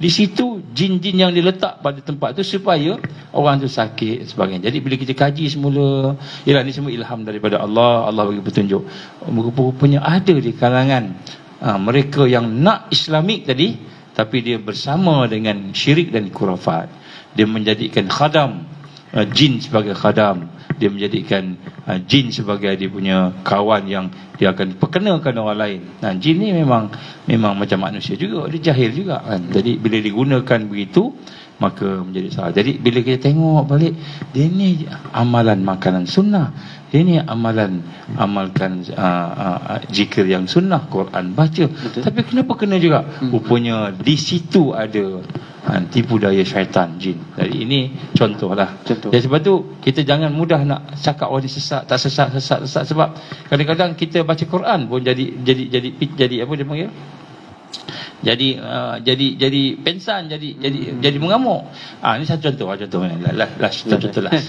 di situ jin-jin yang diletak pada tempat tu supaya orang tu sakit sebagainya. Jadi bila kita kaji semula, ialah ni semua ilham daripada Allah. Allah bagi petunjuk. Rupanya ada di kalangan mereka yang nak Islamik tadi, tapi dia bersama dengan syirik dan khurafat. Dia menjadikan khadam, jin sebagai khadam. Dia menjadikan jin sebagai dia punya kawan yang dia akan perkenakan orang lain. Jin ni memang macam manusia juga, dia jahil juga kan. Jadi bila digunakan begitu, maka menjadi salah. Jadi bila kita tengok balik, dia ni amalan makanan sunnah, dia ni amalkan zikir yang sunnah, Quran baca. Betul. Tapi kenapa kena juga? Rupanya di situ ada tipu daya syaitan, jin. Jadi ini contohlah. Jadi sebab tu kita jangan mudah nak cakap orang ni sesat, tak sesat sebab kadang-kadang kita baca Quran pun jadi apa dia panggil? Jadi pensan, jadi mengamuk. Ini satu contoh last.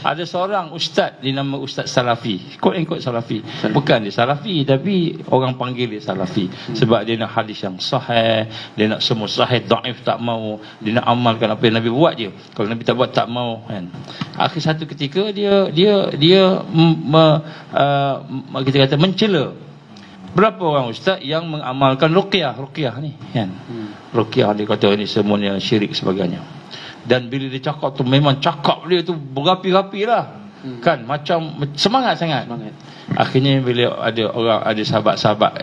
Ada seorang ustaz dinama Ustaz Salafi, quote Salafi. Bukan dia Salafi, tapi orang panggil dia Salafi sebab dia nak hadis yang sahih, dia nak semua sahih, dhaif tak mau, dia nak amalkan apa yang Nabi buat je. Kalau Nabi tak buat tak mau kan. Akhir satu ketika dia kita kata mencela berapa orang ustaz yang mengamalkan ruqyah ni kan. Ruqyah dia kata ini semuanya syirik sebagainya. Dan bila dia cakap tu, memang cakap dia tu berapi-api lah kan, macam semangat sangat. Akhirnya bila ada sahabat-sahabat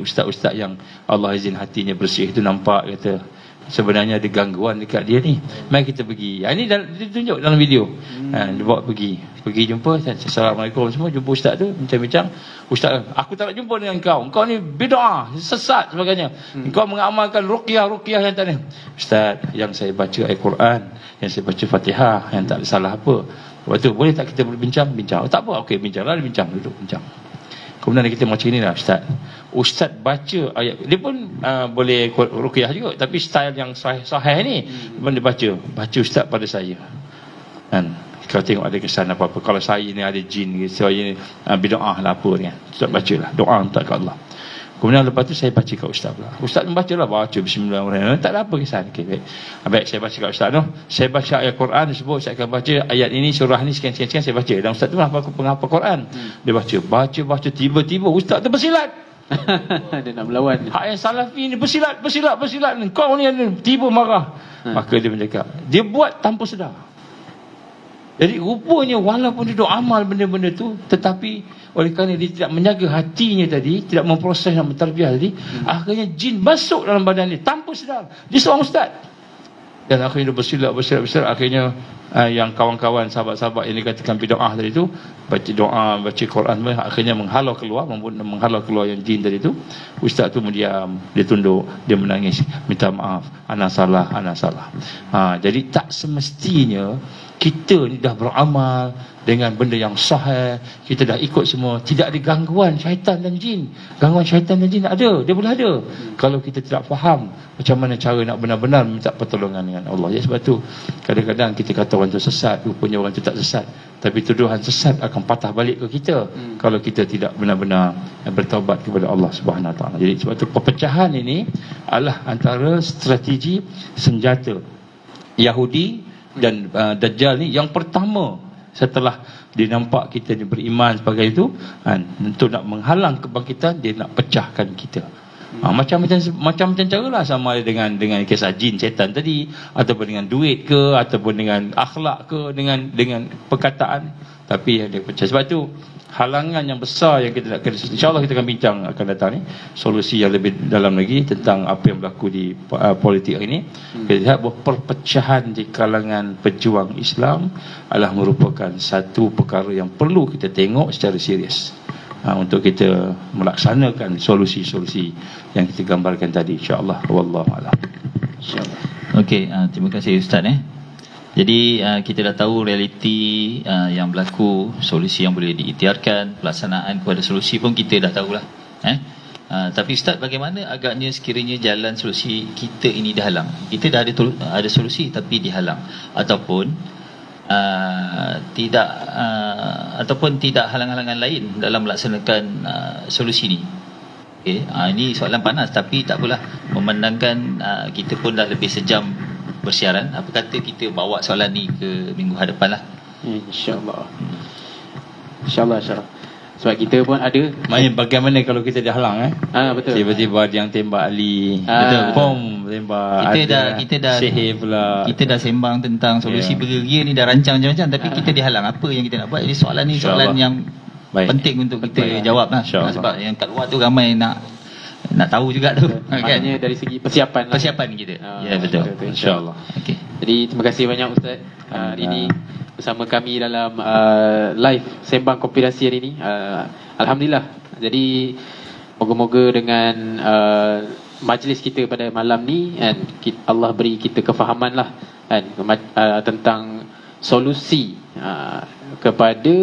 ustaz-ustaz yang Allah izin hatinya bersih tu nampak, kata sebenarnya ada gangguan dekat dia ni. Mari kita pergi. Ini ditunjuk dalam video. Dia bawa pergi jumpa. Assalamualaikum semua, jumpa ustaz tu, bincang-bincang. Ustaz, aku tak nak jumpa dengan kau ni bid'ah, sesat sebagainya. Kau mengamalkan ruqyah yang tak ni. Ustaz, yang saya baca Al-Quran, yang saya baca Fatihah, yang tak ada salah apa. Lepas tu, boleh tak kita berbincang? Bincang. Tak apa, okey, bincanglah, duduk bincang. Kemudian kita macam ni lah, Ustaz baca ayat, dia pun boleh ruqyah juga, tapi style yang sahih ni dia baca Ustaz pada saya kan. Kalau tengok ada kesan apa-apa, kalau saya ni ada jin, saya ni bid'ah lah apa ni, Ustaz baca lah, doa minta kat Allah. Kemudian lepas tu saya baca kat Ustaz pula. Ustaz membaca lah, baca bismillahirrahmanirrahim, tak ada apa kesan. Okay, baik, saya baca kat Ustaz tu. Saya baca ayat Quran, disebut saya akan baca ayat ini, surah ni, sekian saya baca. Dan Ustaz tu lah penghafal Quran. Dia baca, tiba-tiba Ustaz tu bersilat. Dia nak melawan. Hak yang salafi ni bersilat. Kau ni tiba marah. Maka dia bercakap, dia buat tanpa sedar. Jadi rupanya walaupun dia duk amal benda-benda tu, tetapi oleh kerana dia tidak menjaga hatinya tadi, tidak memproses dan mentarbiah tadi, akhirnya jin masuk dalam badan dia tanpa sedar. Dia seorang ustaz. Dan akhirnya dia bersilat. Akhirnya yang kawan-kawan, sahabat-sahabat yang dikatakan bid'ah tadi tu, baca doa, baca Quran, akhirnya menghalau keluar yang jin tadi tu. Ustaz tu mendiam, dia tunduk, dia menangis, minta maaf, ana salah. Jadi tak semestinya kita ni dah beramal dengan benda yang sahih, kita dah ikut semua, tidak ada gangguan syaitan dan jin. Gangguan syaitan dan jin ada, dia boleh ada kalau kita tidak faham macam mana cara nak benar-benar minta pertolongan dengan Allah. Sebab tu kadang-kadang kita kata orang tu sesat, rupanya orang tu tak sesat, tapi tuduhan sesat akan patah balik ke kita kalau kita tidak benar-benar bertaubat kepada Allah Subhanahu Wa Taala. Jadi sebab tu perpecahan ini adalah antara strategi senjata Yahudi dan Dajjal ni yang pertama setelah dia nampak kita ni beriman sebagai itu, untuk nak menghalang kebangkitan, dia nak pecahkan kita. Macam cara lah, sama ada dengan kisah jin setan tadi, ataupun dengan duit ke, ataupun dengan akhlak ke, dengan perkataan, tapi yang dia pecah. Sebab tu halangan yang besar yang kita nak kena, insyaAllah kita akan bincang akan datang ni, solusi yang lebih dalam lagi tentang apa yang berlaku di politik hari ini. Kita lihat bahawa perpecahan di kalangan pejuang Islam adalah merupakan satu perkara yang perlu kita tengok secara serius untuk kita melaksanakan solusi-solusi yang kita gambarkan tadi, insyaAllah. Wallahualam. InsyaAllah. Okey, terima kasih Ustaz. Jadi kita dah tahu realiti yang berlaku, solusi yang boleh diikhtiarkan, pelaksanaan kepada solusi pun kita dah tahulah. Tapi Ustaz, bagaimana agaknya sekiranya jalan solusi kita ini dihalang? Kita dah ada solusi tapi dihalang, ataupun tidak halang-halangan lain dalam melaksanakan solusi ni. Okay, ini soalan panas, tapi tak apalah, memandangkan kita pun dah lebih sejam bersiaran, apa kata kita bawa soalan ni ke minggu hadapan lah. InsyaAllah. Sebab kita pun ada. Bagaimana kalau kita dihalang betul. Tiba-tiba ada yang tembak Ali, bom tembak, kita dah sihir pula. Kita dah sembang tentang solusi bergeria ni, dah rancang macam-macam, tapi kita dihalang. Apa yang kita nak buat? Jadi soalan ni soalan yang penting untuk kita jawab lah. Sebab yang kat luar tu ramai nak tahu juga tu. Maknanya dari segi persiapan kita. Ya, betul. InsyaAllah. Okey. Jadi terima kasih banyak Ustaz hari ini bersama kami dalam live Sembang Konspirasi hari ini. Alhamdulillah. Jadi moga-moga dengan majlis kita pada malam ni, Allah beri kita kefahaman lah tentang solusi kepada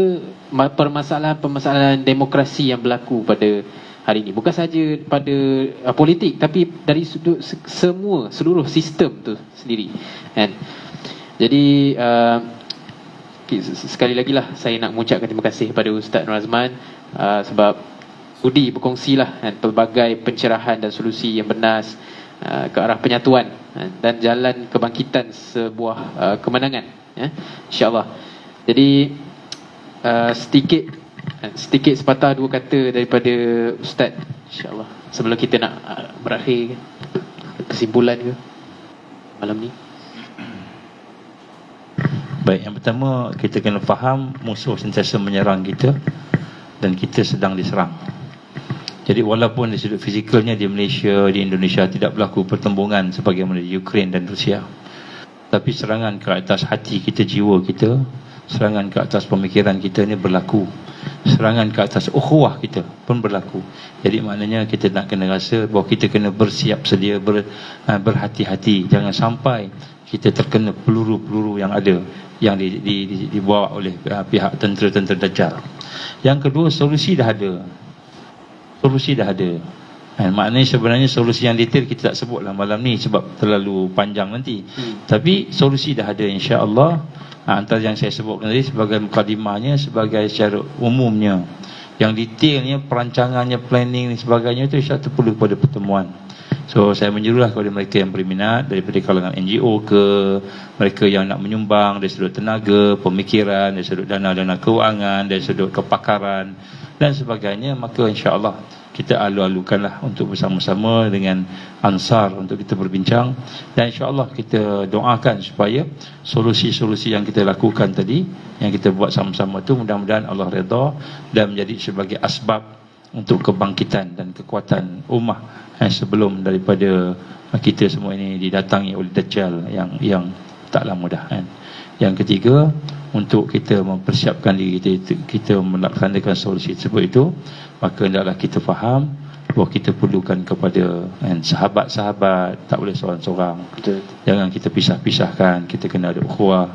permasalahan demokrasi yang berlaku pada hari ini. Bukan saja pada politik, tapi dari sudut seluruh sistem tu sendiri. Jadi sekali lagi lah saya nak mengucapkan terima kasih kepada Ustaz Nur Azman sebab sudi berkongsilah pelbagai pencerahan dan solusi yang benar ke arah penyatuan dan jalan kebangkitan sebuah kemenangan, insya-Allah. Jadi sedikit sepatah dua kata daripada Ustaz, insya-Allah, sebelum kita nak berakhir kesimpulan ke malam ni. Baik, yang pertama kita kena faham musuh sentiasa menyerang kita dan kita sedang diserang. Jadi walaupun dari sudut fizikalnya di Malaysia, di Indonesia tidak berlaku pertembungan sebagaimana di Ukraine dan Rusia, tapi serangan ke atas hati kita, jiwa kita, serangan ke atas pemikiran kita ni berlaku. Serangan ke atas ukhuwah kita pun berlaku. Jadi maknanya kita nak kena rasa bahawa kita kena bersiap sedia, berhati-hati. Jangan sampai kita terkena peluru-peluru yang ada, yang dibawa oleh pihak tentera-tentera Dajjal. Yang kedua, solusi dah ada. Solusi dah ada. Maknanya sebenarnya solusi yang detail kita tak sebutlah malam ni sebab terlalu panjang nanti. Tapi solusi dah ada, insya-Allah. Antara yang saya sebutkan tadi sebagai mukadimahnya, sebagai secara umumnya. Yang detailnya, perancangannya, planning dan sebagainya itu insya-Allah perlu pada pertemuan. So saya menyerulah kepada mereka yang berminat, daripada kalangan NGO ke, mereka yang nak menyumbang dari sudut tenaga, pemikiran, dari sudut dana-dana keuangan, dari sudut kepakaran dan sebagainya, maka insya-Allah kita alu-alukanlah untuk bersama-sama dengan Ansar untuk kita berbincang, dan insya-Allah kita doakan supaya solusi-solusi yang kita lakukan tadi, yang kita buat sama-sama tu, mudah-mudahan Allah redha dan menjadi sebagai asbab untuk kebangkitan dan kekuatan ummah sebelum daripada kita semua ini didatangi oleh Dajjal yang taklah mudah kan. Yang ketiga, untuk kita mempersiapkan diri kita melaksanakan solusi tersebut itu, maka hendaklah kita faham bahawa kita perlukan kepada sahabat-sahabat, tak boleh seorang-seorang. Jangan kita pisah-pisahkan, kita kena ada ukhuwah,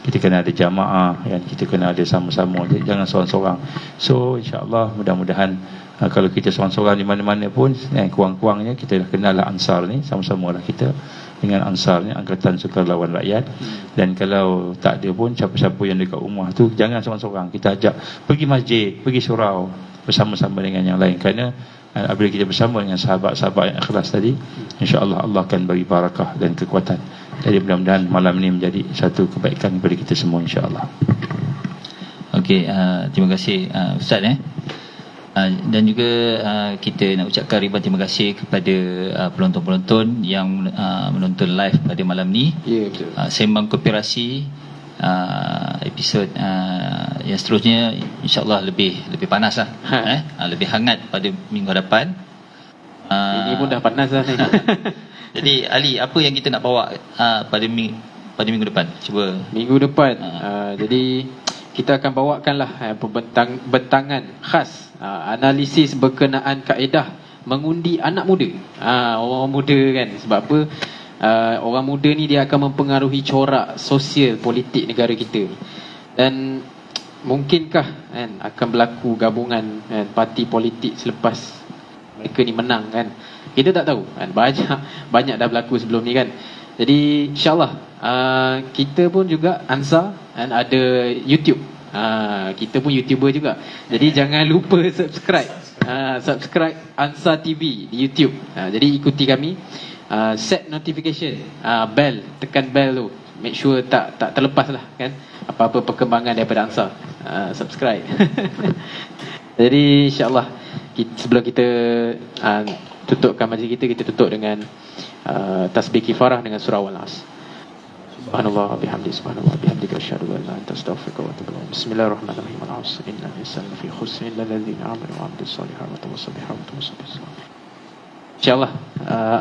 kita kena ada jamaah, kita kena ada sama-sama, jangan seorang-seorang. So insya-Allah mudah-mudahan kalau kita seorang-seorang di mana-mana pun, kurang-kurangnya kita dah kenal lah Ansar ni, sama-sama lah kita dengan Ansar ni, Angkatan Sukarelawan Rakyat. Dan kalau tak ada pun, siapa-siapa yang dekat rumah tu, jangan seorang-seorang, kita ajak pergi masjid, pergi surau bersama-sama dengan yang lain. Kerana apabila kita bersama dengan sahabat-sahabat yang ikhlas tadi, insya-Allah Allah akan bagi barakah dan kekuatan. Jadi mudah-mudahan malam ini menjadi satu kebaikan kepada kita semua, insya-Allah. Okey, terima kasih Ustaz dan juga kita nak ucapkan ribuan terima kasih kepada penonton-penonton yang menonton live pada malam ni. Ya, betul. Sembang Konspirasi episod yang seterusnya insya-Allah lebih panas lah, lebih hangat pada minggu hadapan. Ini pun dah panas lah ni. Jadi Ali, apa yang kita nak bawa pada minggu depan? Cuba minggu depan. Jadi kita akan bawakanlah bentangan khas, analisis berkenaan kaedah mengundi anak muda. Orang muda kan, sebab apa? Orang muda ni dia akan mempengaruhi corak sosial politik negara kita. Dan mungkinkah akan berlaku gabungan parti politik selepas mereka ni menang kan? Kita tak tahu kan, banyak dah berlaku sebelum ni kan. Jadi insya-Allah kita pun juga Ansar ada YouTube. Kita pun YouTuber juga. Jadi jangan lupa subscribe Ansar TV di YouTube. Jadi ikuti kami, set notification, bell, tekan bell tu, make sure tak terlepas lah kan apa-apa perkembangan daripada Ansar. Subscribe. Jadi insya-Allah sebelum kita tutupkan majlis kita tutup dengan tasbih kifarah dengan surah Al-As. Subhanallah bihamdi, subhanallah bihamdika, asyhadu an la ilaha illa anta, astaghfiruka wa atubu ilaik. Bismillahirrahmanirrahim. Al-'asr innal insana lafi khusr illa alladziina aamanu wa 'amilus shalihaati wa tawassaw bil haqqi wa tawassaw bis sabr. Insyaallah.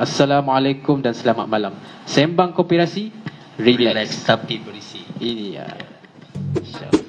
Assalamualaikum dan selamat malam. Sembang Konspirasi, relax tapi berisi. Ini ya. Insyaallah.